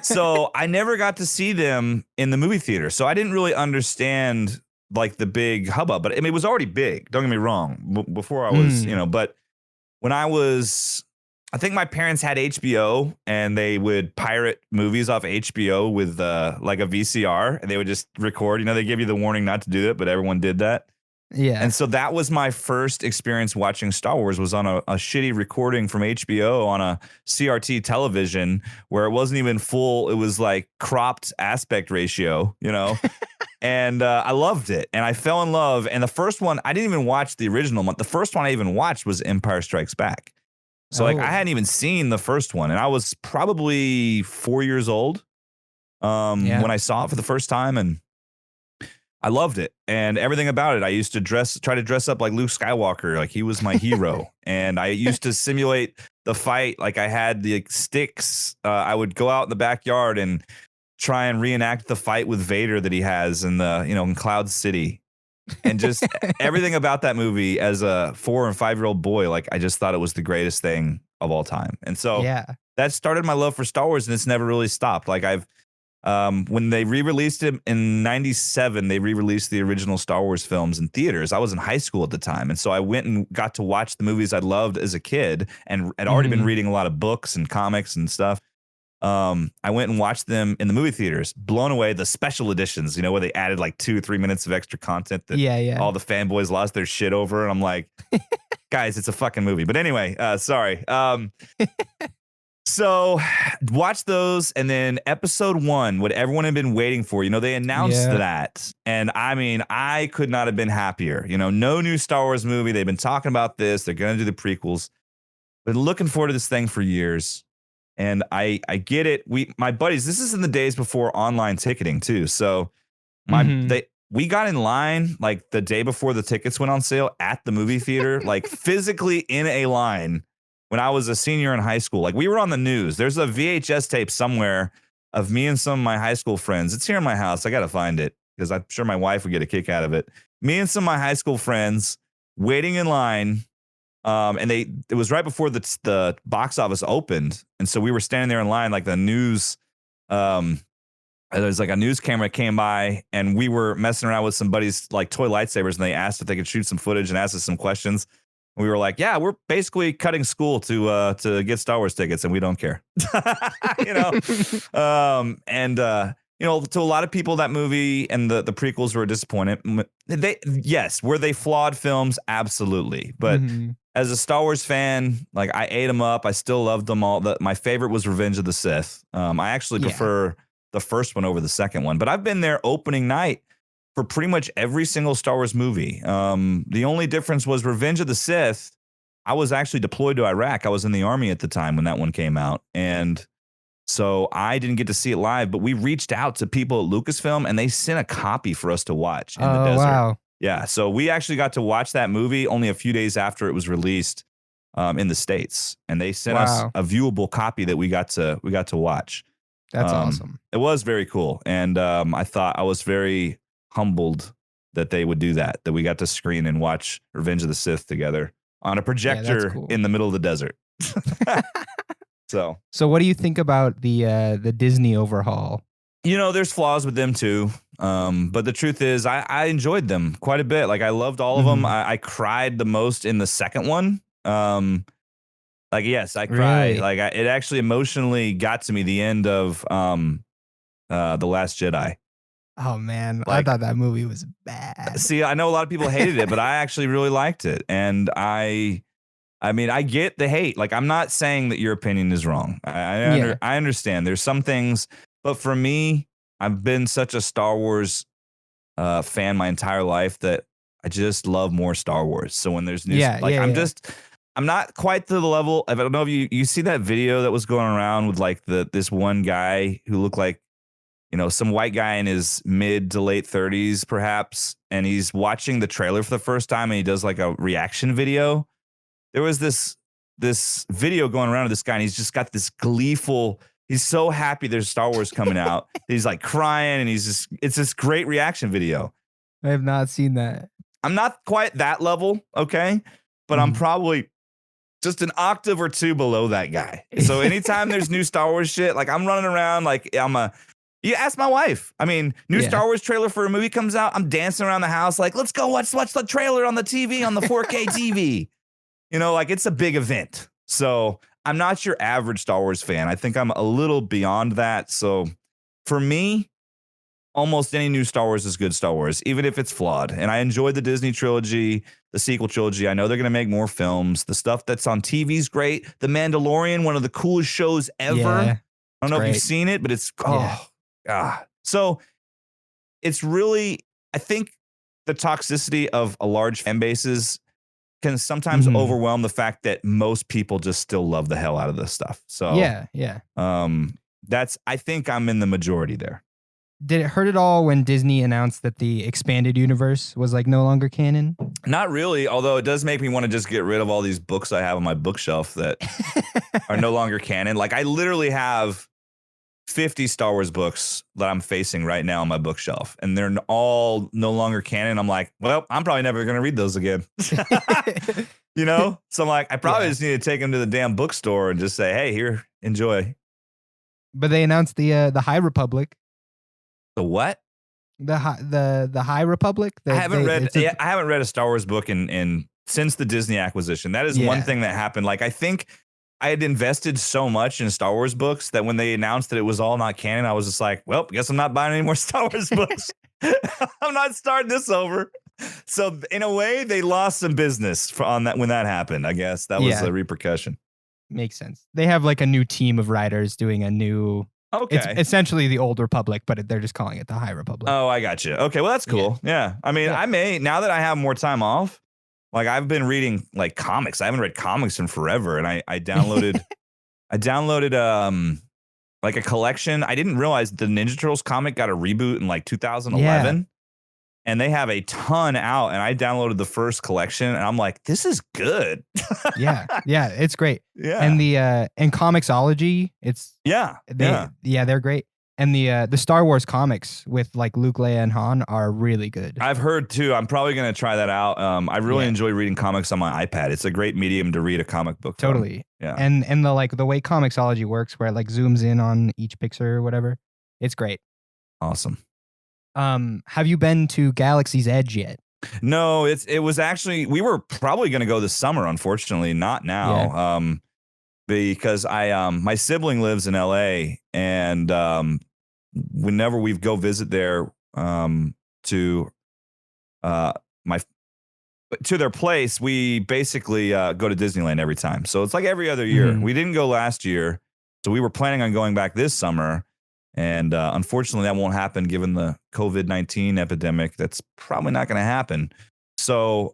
So I never got to see them in the movie theater. So I didn't really understand like the big hubbub, but I mean, it was already big. Don't get me wrong. Before I was, but when I think my parents had HBO and they would pirate movies off HBO with like a VCR, and they would just record. They give you the warning not to do it, but everyone did that. Yeah. And so that was my first experience watching Star Wars, was on a shitty recording from HBO on a CRT television where it wasn't even full. It was like cropped aspect ratio, and I loved it and I fell in love. And the first one, I didn't even watch the original one. The first one I even watched was Empire Strikes Back. So like I hadn't even seen the first one, and I was probably 4 years old when I saw it for the first time, and I loved it and everything about it. I used to try to dress up like Luke Skywalker, like he was my hero. And I used to simulate the fight. Like I had the sticks. I would go out in the backyard and try and reenact the fight with Vader that he has in in Cloud City. And just everything about that movie as a 4 and 5-year-old boy, like I just thought it was the greatest thing of all time. And so that started my love for Star Wars, and it's never really stopped. Like when they re-released it in 97, they re-released the original Star Wars films in theaters. I was in high school at the time. And so I went and got to watch the movies I loved as a kid and had already been reading a lot of books and comics and stuff. I went and watched them in the movie theaters, blown away. The special editions, you know, where they added like 2 or 3 minutes of extra content that all the fanboys lost their shit over. And I'm like, guys, it's a fucking movie. But anyway, sorry. So watch those. And then episode 1, what everyone had been waiting for, you know, they announced that. And I mean, I could not have been happier. You know, no new Star Wars movie. They've been talking about this. They're going to do the prequels. Been looking forward to this thing for years. And I get it. My buddies, this is in the days before online ticketing too. So we got in line like the day before the tickets went on sale at the movie theater, like physically in a line when I was a senior in high school. Like we were on the news. There's a VHS tape somewhere of me and some of my high school friends. It's here in my house. I got to find it because I'm sure my wife would get a kick out of it. Me and some of my high school friends waiting in line. And it was right before the box office opened. And so we were standing there in line, like the news, there was like a news camera came by and we were messing around with some buddies like toy lightsabers and they asked if they could shoot some footage and asked us some questions. And we were like, yeah, we're basically cutting school to get Star Wars tickets and we don't care, you know? You know, to a lot of people, that movie and the prequels were disappointed. Were they flawed films? Absolutely. But as a Star Wars fan, like I ate them up. I still loved them all. My favorite was Revenge of the Sith. I actually prefer the first one over the second one. But I've been there opening night for pretty much every single Star Wars movie. The only difference was Revenge of the Sith. I was actually deployed to Iraq. I was in the Army at the time when that one came out. And so I didn't get to see it live, but we reached out to people at Lucasfilm and they sent a copy for us to watch in the desert. Wow. Yeah, so we actually got to watch that movie only a few days after it was released in the States, and they sent us a viewable copy that we got to watch. That's awesome. It was very cool, and I was very humbled that they would do that we got to screen and watch Revenge of the Sith together on a projector in the middle of the desert. So what do you think about the Disney overhaul? You know, there's flaws with them too. But the truth is I enjoyed them quite a bit. Like I loved all of them. I cried the most in the second one. Like, yes, I cried. Really? Like it actually emotionally got to me, the end of The Last Jedi. Oh man, Like, I thought that movie was bad. See, I know a lot of people hated it, but I actually really liked it. And I mean, I get the hate. Like, I'm not saying that your opinion is wrong. I understand. There's some things, but for me, I've been such a Star Wars fan my entire life that I just love more Star Wars. So when there's news, I'm not quite to the level. I don't know if you see that video that was going around with like this one guy who looked like, you know, some white guy in his mid to late 30s, perhaps, and he's watching the trailer for the first time and he does like a reaction video. There was this video going around of this guy and he's just got this gleeful. He's so happy there's Star Wars coming out. He's like crying and it's this great reaction video. I have not seen that. I'm not quite that level, okay? But I'm probably just an octave or two below that guy. So anytime there's new Star Wars shit, like I'm running around like you ask my wife. I mean, new Star Wars trailer for a movie comes out, I'm dancing around the house like, let's go watch the trailer on the TV, on the 4K TV. You know, like it's a big event. So I'm not your average Star Wars fan. I think I'm a little beyond that. So for me, almost any new Star Wars is good Star Wars, even if it's flawed. And I enjoyed the Disney trilogy, the sequel trilogy. I know they're going to make more films. The stuff that's on TV is great. The Mandalorian, one of the coolest shows ever. Yeah, I don't know if you've seen it, but it's, God. So it's really, I think the toxicity of a large fan bases can sometimes overwhelm the fact that most people just still love the hell out of this stuff. So I think I'm in the majority there. Did it hurt at all when Disney announced that the expanded universe was like no longer canon? Not really, although it does make me want to just get rid of all these books I have on my bookshelf that are no longer canon. Like I literally have 50 Star Wars books that I'm facing right now on my bookshelf, and they're all no longer canon. I'm like, well, I'm probably never going to read those again. You know? So I'm like, I probably just need to take them to the damn bookstore and just say, hey, here, enjoy. But they announced the High Republic. The what? The High Republic. I haven't read a Star Wars book in since the Disney acquisition. That is one thing that happened. Like I think I had invested so much in Star Wars books that when they announced that it was all not canon, I was just like, well, guess I'm not buying any more Star Wars books. I'm not starting this over. So in a way, they lost some business on that when that happened. I guess that was a repercussion. Makes sense. They have like a new team of writers doing a new. Okay. It's essentially the Old Republic, but they're just calling it the High Republic. Oh, I got you. Okay, well that's cool. Yeah. I mean, I may now that I have more time off. Like I've been reading like comics. I haven't read comics in forever, and I downloaded like a collection. I didn't realize the Ninja Turtles comic got a reboot in like 2011, and they have a ton out. And I downloaded the first collection, and I'm like, this is good. yeah, it's great. Yeah, and the and Comixology, it's they're great. And the Star Wars comics with like Luke, Leia, and Han are really good. I've heard too. I'm probably gonna try that out. I really enjoy reading comics on my iPad. It's a great medium to read a comic book. Totally. Yeah. And the way Comixology works, where it like zooms in on each picture or whatever, it's great. Awesome. Have you been to Galaxy's Edge yet? No, it was actually we were probably gonna go this summer. Unfortunately, not now. Yeah. Because my sibling lives in LA, and whenever we go visit there to their place, we basically go to Disneyland every time. So it's like every other year. We didn't go last year, so we were planning on going back this summer, and unfortunately that won't happen given the COVID-19 epidemic. That's probably not going to happen. So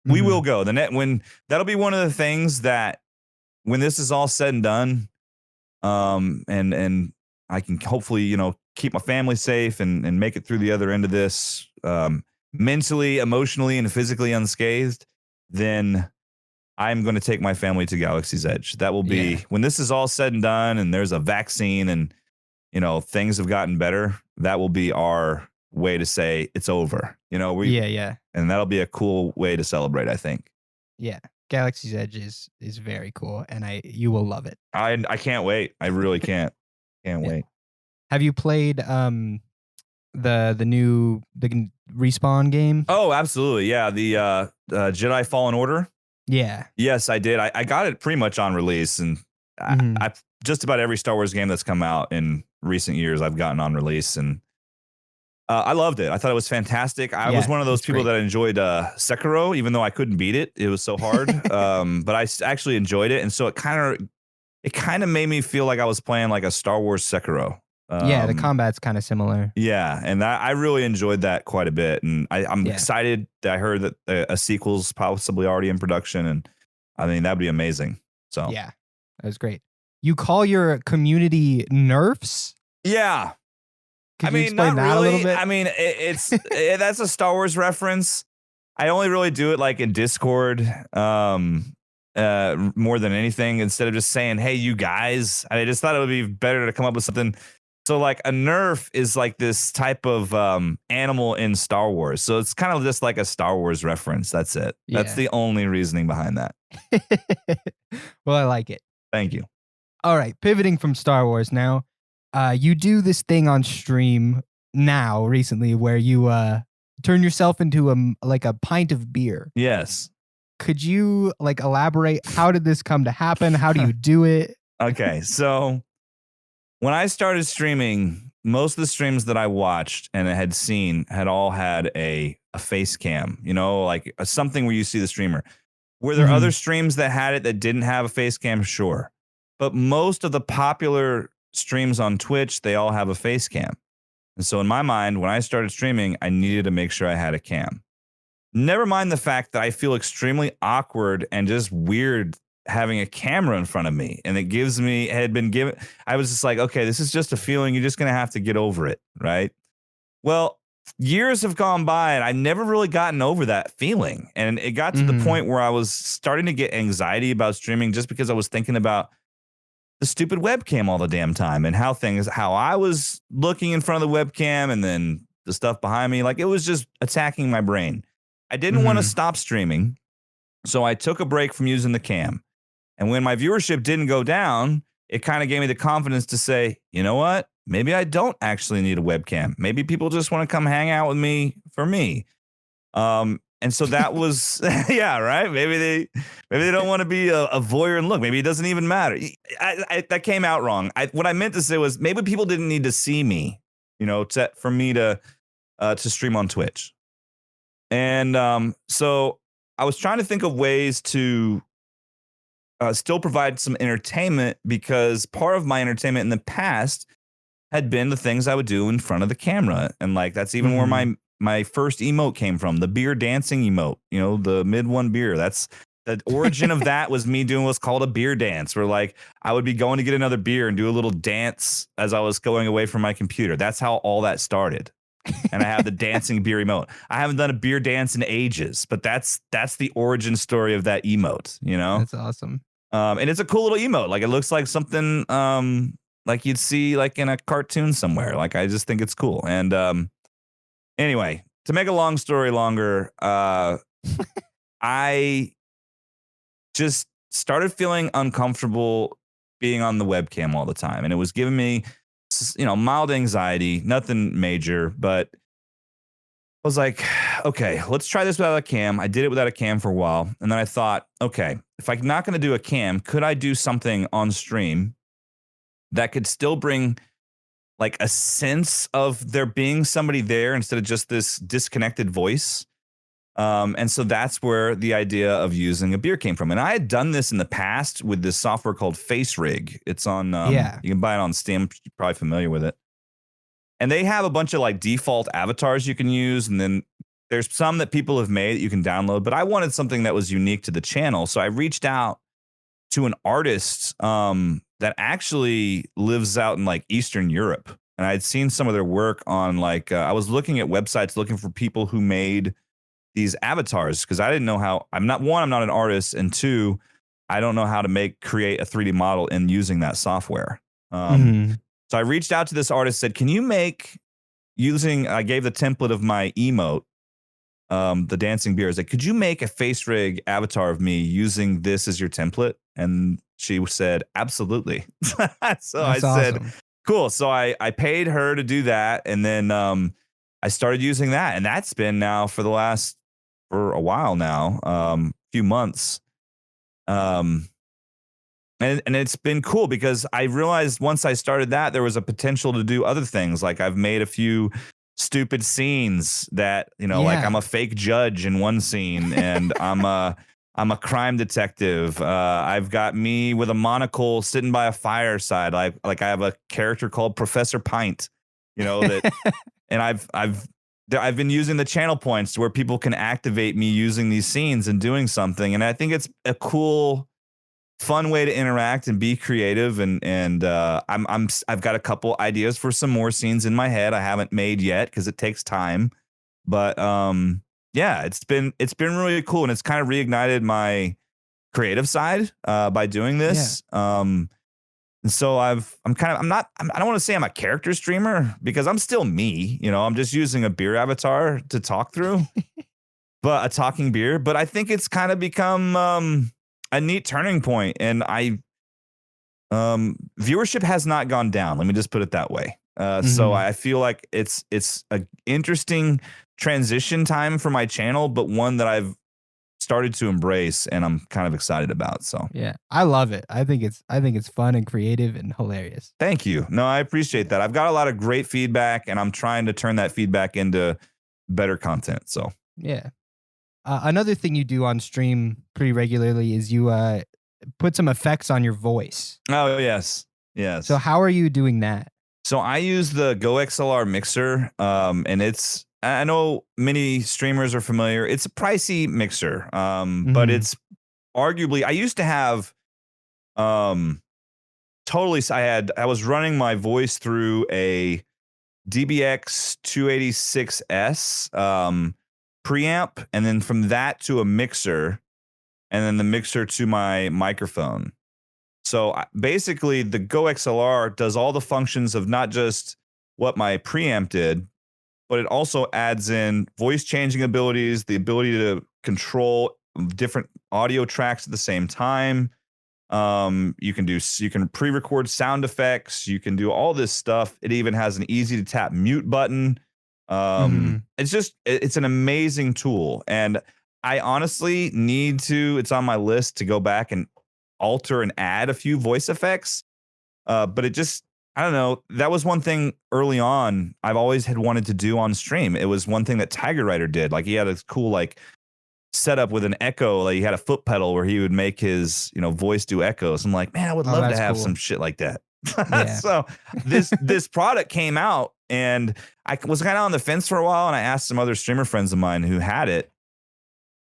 we will go. When that'll be one of the things that when this is all said and done, and I can hopefully, keep my family safe and make it through the other end of this mentally, emotionally, and physically unscathed, then I'm going to take my family to Galaxy's Edge. That will be when this is all said and done and there's a vaccine and, things have gotten better. That will be our way to say it's over. And that'll be a cool way to celebrate, I think. Yeah. Galaxy's Edge is very cool, and you will love it. I can't wait. I really can't. Can't wait. Have you played the Respawn game? Oh, absolutely. Yeah, the Jedi Fallen Order. Yeah. Yes, I did. I got it pretty much on release, and I just about every Star Wars game that's come out in recent years I've gotten on release, and I loved it. I thought it was fantastic. I was one of those people that enjoyed Sekiro, even though I couldn't beat it. It was so hard, but I actually enjoyed it, and so it kind of made me feel like I was playing like a Star Wars Sekiro. The combat's kind of similar. Yeah, and I really enjoyed that quite a bit, and I'm excited that I heard that a sequel's possibly already in production, and I mean that'd be amazing. So yeah, that was great. You call your community nerfs? Yeah. Could you explain that really. A little bit? I mean, it's that's a Star Wars reference. I only really do it like in Discord, more than anything. Instead of just saying, "Hey, you guys," I just thought it would be better to come up with something. So, like a nerf is like this type of animal in Star Wars. So it's kind of just like a Star Wars reference. That's it. Yeah. That's the only reasoning behind that. Well, I like it. Thank you. All right, pivoting from Star Wars now. You do this thing on stream now recently where you turn yourself into a pint of beer. Yes. Could you elaborate? How did this come to happen? How do you do it? Okay, so when I started streaming, most of the streams that I watched and had seen had all had a face cam, like something where you see the streamer. Were there other streams that had it that didn't have a face cam? Sure. But most of the popular streams on Twitch, they all have a face cam. And so in my mind, when I started streaming, I needed to make sure I had a cam. Never mind the fact that I feel extremely awkward and just weird having a camera in front of me. And I was just like, okay, this is just a feeling. You're just going to have to get over it. Right. Well, years have gone by and I never really gotten over that feeling. And it got to the point where I was starting to get anxiety about streaming just because I was thinking about the stupid webcam all the damn time and how I was looking in front of the webcam and then the stuff behind me. Like it was just attacking my brain. I didn't want to stop streaming. So I took a break from using the cam. And when my viewership didn't go down, it kind of gave me the confidence to say, you know what? Maybe I don't actually need a webcam. Maybe people just want to come hang out with me for me. And so that was, yeah, right. Maybe they don't want to be a voyeur and look. Maybe it doesn't even matter. That came out wrong. What I meant to say was maybe people didn't need to see me, for me to stream on Twitch. And so I was trying to think of ways to still provide some entertainment, because part of my entertainment in the past had been the things I would do in front of the camera. And like, that's even where my first emote came from, the beer dancing emote, the mid one beer. That's the origin of that, was me doing what's called a beer dance, where like I would be going to get another beer and do a little dance as I was going away from my computer. That's how all that started. And I have the dancing beer emote. I haven't done a beer dance in ages, but that's the origin story of that emote, That's awesome. And it's a cool little emote. Like, it looks like something like you'd see like in a cartoon somewhere. Like, I just think it's cool. And anyway, to make a long story longer, I just started feeling uncomfortable being on the webcam all the time, and it was giving me mild anxiety, nothing major, but I was like, okay, let's try this without a cam. I did it without a cam for a while. And then I thought, okay, if I'm not going to do a cam, could I do something on stream that could still bring like a sense of there being somebody there instead of just this disconnected voice? And so that's where the idea of using a beer came from. And I had done this in the past with this software called FaceRig. It's on, you can buy it on Steam. You're probably familiar with it. And they have a bunch of like default avatars you can use. And then there's some that people have made that you can download. But I wanted something that was unique to the channel. So I reached out to an artist that actually lives out in like Eastern Europe. And I'd seen some of their work on like, I was looking at websites looking for people who made these avatars, because I didn't know how. I'm not an artist, and two, I don't know how to create a 3D model in using that software. So I reached out to this artist, said, can you make I gave the template of my emote, the dancing beer. I was like, could you make a FaceRig avatar of me using this as your template? And she said, absolutely. So That's I said, cool. So I paid her to do that. And then I started using that. And that's been now for a while now, few months. And it's been cool, because I realized once I started that, there was a potential to do other things. Like, I've made a few stupid scenes that, like I'm a fake judge in one scene, and I'm a crime detective. I've got me with a monocle sitting by a fireside. Like I have a character called Professor Pint, that, and I've been using the channel points where people can activate me using these scenes and doing something. And I think it's a cool, fun way to interact and be creative. And I've got a couple ideas for some more scenes in my head I haven't made yet, because it takes time. But yeah, it's been really cool, and it's kind of reignited my creative side by doing this. And so I don't want to say I'm a character streamer, because I'm still me, I'm just using a beer avatar to talk through, but a talking beer. But I think it's kind of become a neat turning point, and viewership has not gone down. Let me just put it that way. So I feel like it's an interesting transition time for my channel, but one that I've started to embrace, and I'm kind of excited about. So yeah, I love it. I think it's fun and creative and hilarious. Thank you. No, I appreciate that. I've got a lot of great feedback, and I'm trying to turn that feedback into better content. So yeah. Another thing you do on stream pretty regularly is you put some effects on your voice. Oh, yes. So how are you doing that? So I use the Go XLR mixer, and I know many streamers are familiar. It's a pricey mixer, but it's arguably, I used to have, I was running my voice through a DBX 286S preamp, and then from that to a mixer, and then the mixer to my microphone. So basically, the Go XLR does all the functions of not just what my preamp did, but it also adds in voice changing abilities, the ability to control different audio tracks at the same time. You can pre-record sound effects. You can do all this stuff. It even has an easy to tap mute button. Mhm. It's an amazing tool. And I honestly need to, it's on my list to go back and alter and add a few voice effects. But it just, I don't know. That was one thing early on I've always had wanted to do on stream. It was one thing that Tiger Rider did. Like he had a cool like setup with an echo. Like he had a foot pedal where he would make his, voice do echoes. I'm like, man, I would Oh, love to that's have cool. some shit like that. Yeah. So this product came out and I was kind of on the fence for a while, and I asked some other streamer friends of mine who had it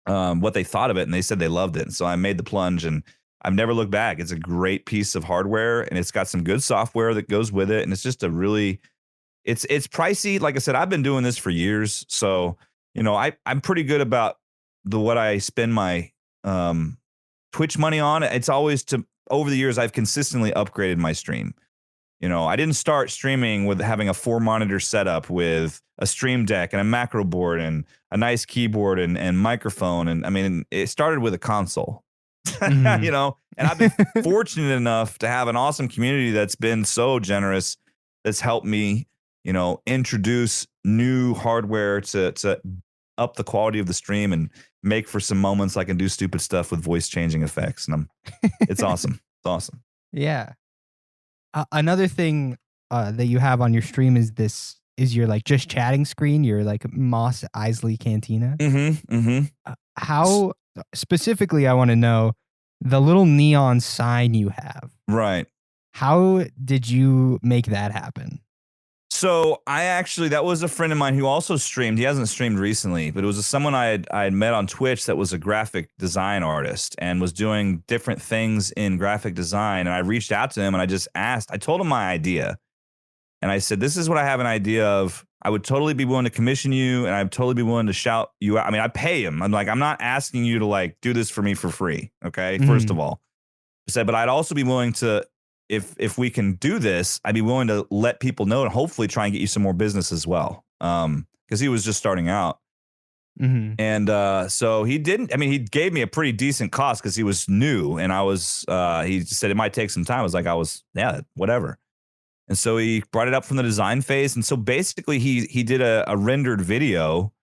what they thought of it, and they said they loved it. And so I made the plunge, and I've never looked back. It's a great piece of hardware, and it's got some good software that goes with it, and it's just a really it's pricey. Like I said, I've been doing this for years, so I'm pretty good about what I spend my Twitch money on. It's always to over the years I've consistently upgraded my stream. I didn't start streaming with having a 4-monitor setup with a stream deck and a macro board and a nice keyboard and microphone. And I mean, it started with a console, Mhm. and I've been fortunate enough to have an awesome community that's been so generous, that's helped me, introduce new hardware to up the quality of the stream and make for some moments I can do stupid stuff with voice changing effects. And it's awesome. It's awesome. Yeah. Another thing that you have on your stream is your like just chatting screen, your like Moss Eisley Cantina. Mm-hmm. Mm-hmm. How specifically, I want to know the little neon sign you have. Right. How did you make that happen? So that was a friend of mine who also streamed. He hasn't streamed recently, but it was someone I had met on Twitch that was a graphic design artist and was doing different things in graphic design. And I reached out to him and I told him my idea. And I said, this is what I have an idea of. I would totally be willing to commission you, and I'd totally be willing to shout you out. I mean, I pay him. I'm like, I'm not asking you to like do this for me for free. Okay. First of all, I said, but I'd also be willing to, if we can do this, I'd be willing to let people know and hopefully try and get you some more business as well. Because he was just starting out. Mm-hmm. And so he didn't, I mean, he gave me a pretty decent cost because he was new, and he said it might take some time. I was like, yeah, whatever. And so he brought it up from the design phase. And so basically he did a rendered video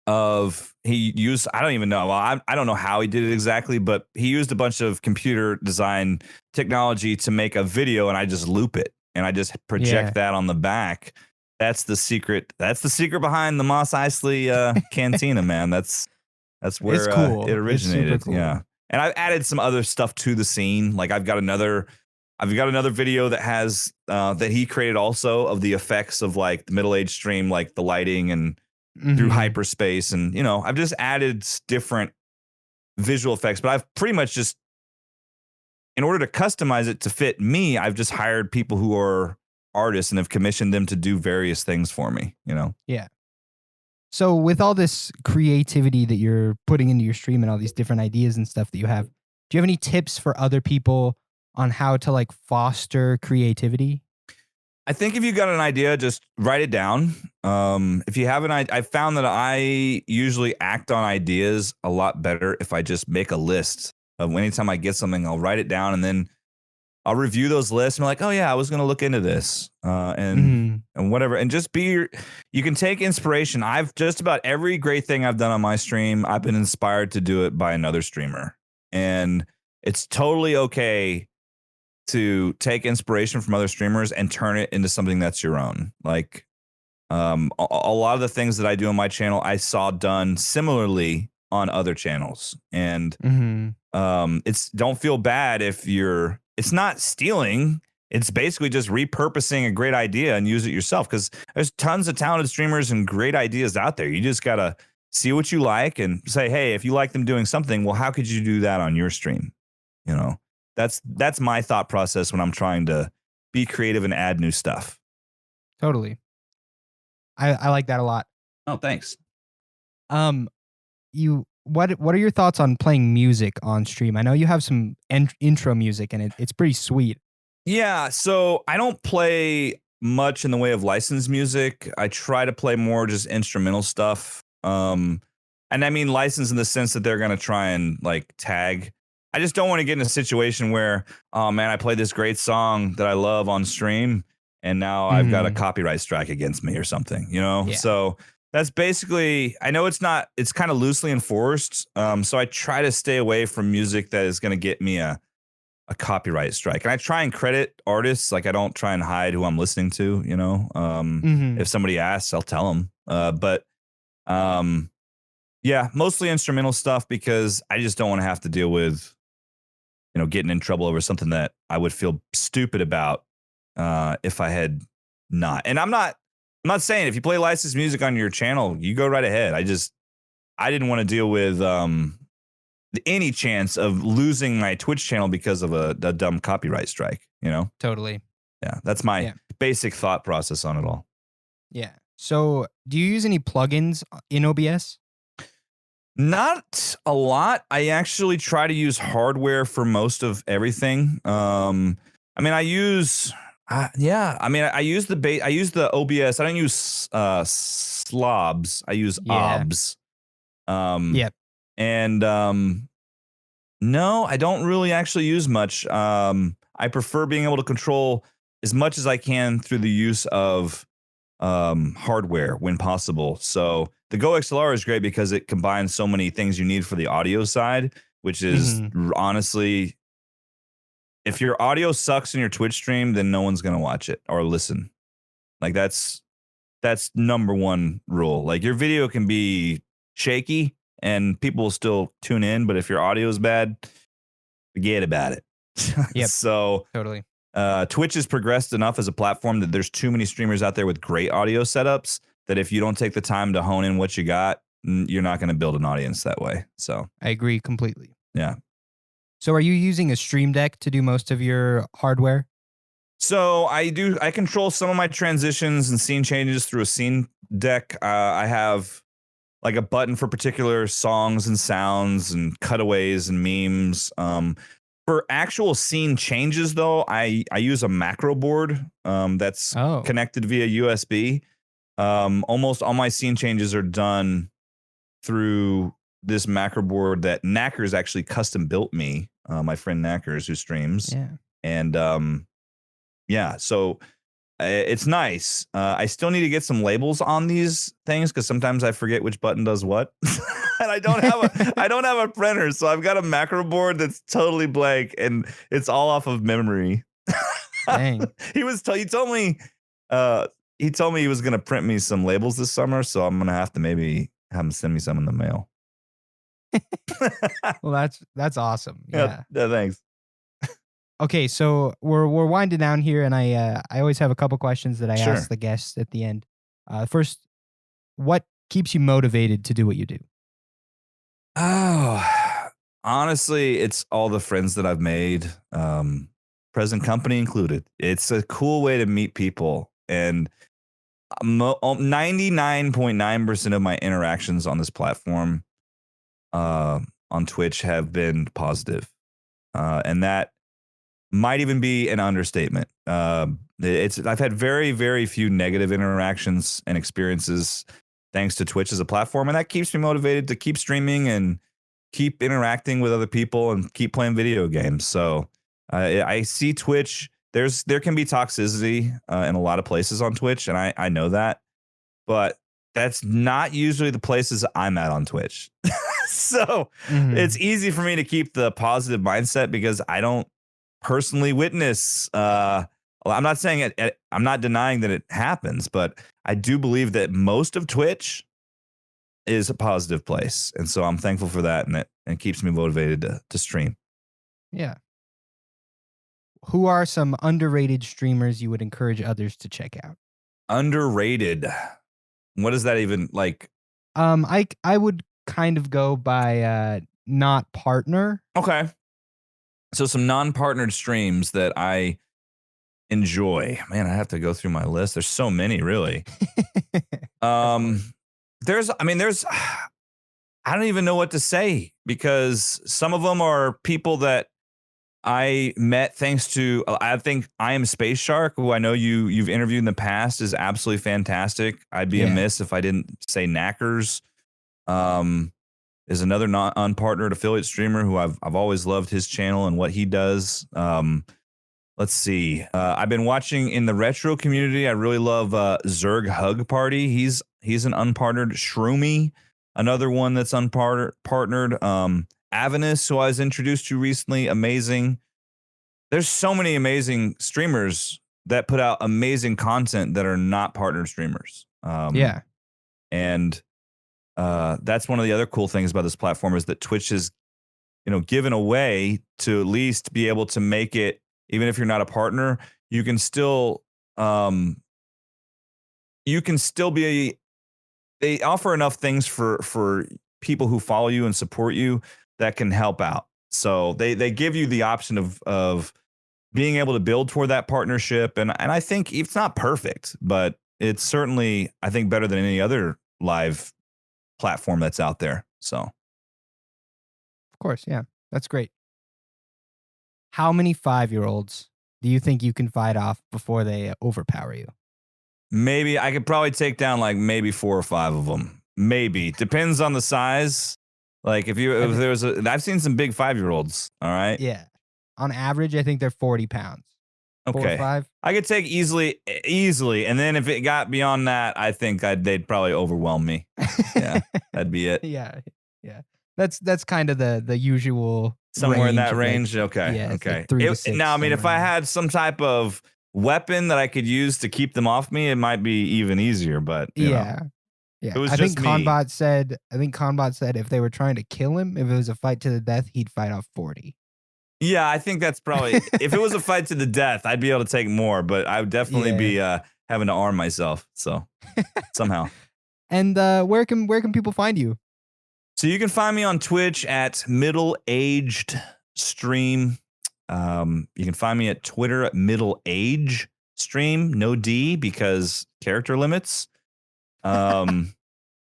of he used, I don't even know. Well, I don't know how he did it exactly, but he used a bunch of computer design technology to make a video, and I just loop it and I just project that on the back. That's the secret. That's the secret behind the Moss Eisley Cantina, man. That's where cool. It originated. Cool. Yeah. And I've added some other stuff to the scene. Like I've got another video that has that he created also of the effects of like the MiddleAgedStream, like the lighting and through hyperspace. And, I've just added different visual effects, but I've pretty much just, in order to customize it to fit me, I've just hired people who are artists and have commissioned them to do various things for me, Yeah. So with all this creativity that you're putting into your stream and all these different ideas and stuff that you have, do you have any tips for other people on how to like foster creativity? I think if you got an idea, just write it down. If you have an idea, I found that I usually act on ideas a lot better if I just make a list of anytime I get something, I'll write it down and then I'll review those lists and be like, oh yeah, I was going to look into this and whatever. And just you can take inspiration. I've just about every great thing I've done on my stream, I've been inspired to do it by another streamer. And it's totally okay to take inspiration from other streamers and turn it into something that's your own. Like a lot of the things that I do on my channel, I saw done similarly on other channels. And don't feel bad if it's not stealing. It's basically just repurposing a great idea and use it yourself, because there's tons of talented streamers and great ideas out there. You just got to see what you like and say, hey, if you like them doing something, well, how could you do that on your stream? That's my thought process when I'm trying to be creative and add new stuff. Totally. I like that a lot. Oh, thanks. What are your thoughts on playing music on stream? I know you have some intro music and it's pretty sweet. Yeah, so I don't play much in the way of licensed music. I try to play more just instrumental stuff. And I mean licensed in the sense that they're going to try and like tag. I just don't want to get in a situation where, oh man, I played this great song that I love on stream and now I've got a copyright strike against me or something, you know? Yeah. So that's basically, I know it's kind of loosely enforced. So I try to stay away from music that is going to get me a copyright strike. And I try and credit artists. Like I don't try and hide who I'm listening to, you know? If somebody asks, I'll tell them. Yeah, mostly instrumental stuff because I just don't want to have to deal with, you know, getting in trouble over something that I would feel stupid about if I had not. And I'm not saying if you play licensed music on your channel, you go right ahead. I didn't want to deal with any chance of losing my Twitch channel because of a dumb copyright strike, you know? Totally. Yeah, that's my basic thought process on it all. Yeah. So do you use any plugins in OBS? Not a lot. I actually try to use hardware for most of everything. I mean, I use I use the OBS. I don't use slobs. I use OBS. And no, I don't really actually use much. I prefer being able to control as much as I can through the use of hardware when possible. So the Go XLR is great because it combines so many things you need for the audio side, which is honestly, if your audio sucks in your Twitch stream, then no one's going to watch it or listen. Like that's number one rule. Like your video can be shaky and people will still tune in, but if your audio is bad, forget about it. Yep. So totally. Twitch has progressed enough as a platform that there's too many streamers out there with great audio setups that if you don't take the time to hone in what you got, you're not going to build an audience that way. So I agree completely. Yeah. So are you using a Stream Deck to do most of your hardware? So I control some of my transitions and scene changes through a scene deck. I have like a button for particular songs and sounds and cutaways and memes. For actual scene changes, though, I use a macro board that's connected via USB. Almost all my scene changes are done through this macro board that Knackers actually custom built me. My friend Knackers, who streams, and so it's nice. I still need to get some labels on these things because sometimes I forget which button does what. And I don't have a printer, so I've got a macro board that's totally blank and it's all off of memory. Dang. He told me he was gonna print me some labels this summer, so I'm gonna have to maybe have him send me some in the mail. Well, that's awesome. Yeah. Thanks. Okay, so we're winding down here, and I always have a couple questions that I ask the guests at the end. First, what keeps you motivated to do what you do? Oh, honestly, it's all the friends that I've made, present company included. It's a cool way to meet people, and 99.9% of my interactions on this platform, on Twitch, have been positive, and that might even be an understatement. I've had very, very few negative interactions and experiences thanks to Twitch as a platform, and that keeps me motivated to keep streaming and keep interacting with other people and keep playing video games. So I see Twitch. There can be toxicity in a lot of places on Twitch, and I know that, but that's not usually the places I'm at on Twitch. So it's easy for me to keep the positive mindset because I don't personally witness. I'm not saying it. I'm not denying that it happens, but I do believe that most of Twitch is a positive place, and so I'm thankful for that, and it keeps me motivated to stream. Yeah. Who are some underrated streamers you would encourage others to check out? Underrated. What is that even like? I would kind of go by not partner. Okay. So some non-partnered streams that I enjoy. Man, I have to go through my list. There's so many, really. There's I don't even know what to say because some of them are people that I met thanks to, I think I Am Space Shark, who I know you've interviewed in the past, is absolutely fantastic. I'd be amiss if I didn't say Knackers. Is another unpartnered affiliate streamer who I've always loved his channel and what he does. Let's see. I've been watching in the retro community. I really love Zerg Hug Party. He's an unpartnered. Shroomy, another one that's partnered. Avinus, who I was introduced to recently, amazing. There's so many amazing streamers that put out amazing content that are not partnered streamers. Yeah. And that's one of the other cool things about this platform is that Twitch is, given a way to at least be able to make it, even if you're not a partner, you can still be. They offer enough things for people who follow you and support you that can help out. So they give you the option of being able to build toward that partnership. And I think it's not perfect, but it's certainly, I think, better than any other live platform that's out there. So. Of course. Yeah. That's great. How many 5-year-olds do you think you can fight off before they overpower you? Maybe I could probably take down like maybe 4 or 5 of them. Maybe. Depends on the size. Like if there was I've seen some big 5-year-olds. All right. Yeah. On average, I think they're 40 pounds. Okay. 4 or 5. I could take easily. And then if it got beyond that, I think they'd probably overwhelm me. Yeah. That'd be it. Yeah. Yeah. That's kind of the usual somewhere in that of, range. Like, okay. Yeah, okay. Like 3 to 6. Now, I mean, if I had some type of weapon that I could use to keep them off me, it might be even easier. But yeah. It was I just think Conbot said if they were trying to kill him, if it was a fight to the death, he'd fight off 40. Yeah, I think that's probably if it was a fight to the death, I'd be able to take more, but I would definitely be having to arm myself. So somehow. And where can people find you? So you can find me on Twitch at MiddleAgedStream. You can find me at Twitter at MiddleAgedStream, no D because character limits. And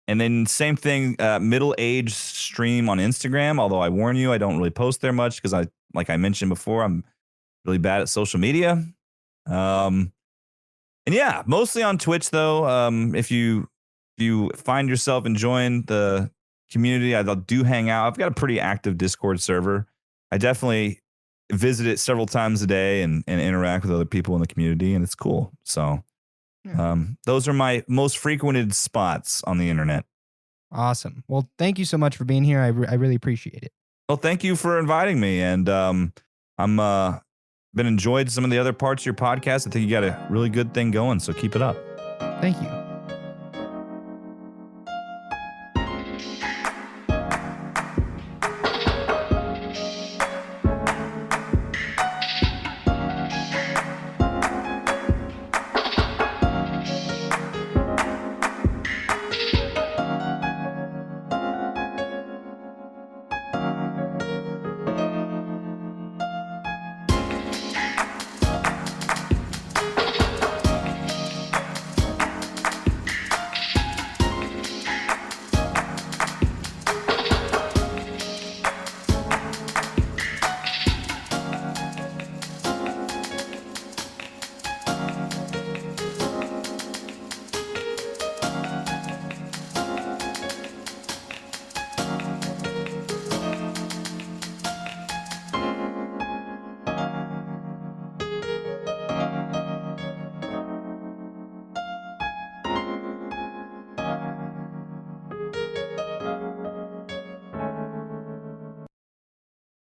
then same thing, MiddleAgedStream on Instagram. Although I warn you, I don't really post there much because like I mentioned before, I'm really bad at social media. And yeah, mostly on Twitch though. If you find yourself enjoying the community, I do hang out. I've got a pretty active Discord server. I definitely visit it several times a day and interact with other people in the community, and it's cool. So those are my most frequented spots on the internet. Awesome. Well, thank you so much for being here. I really appreciate it. Well, thank you for inviting me, and I'm been enjoyed some of the other parts of your podcast. I think you got a really good thing going, so keep it up. Thank you.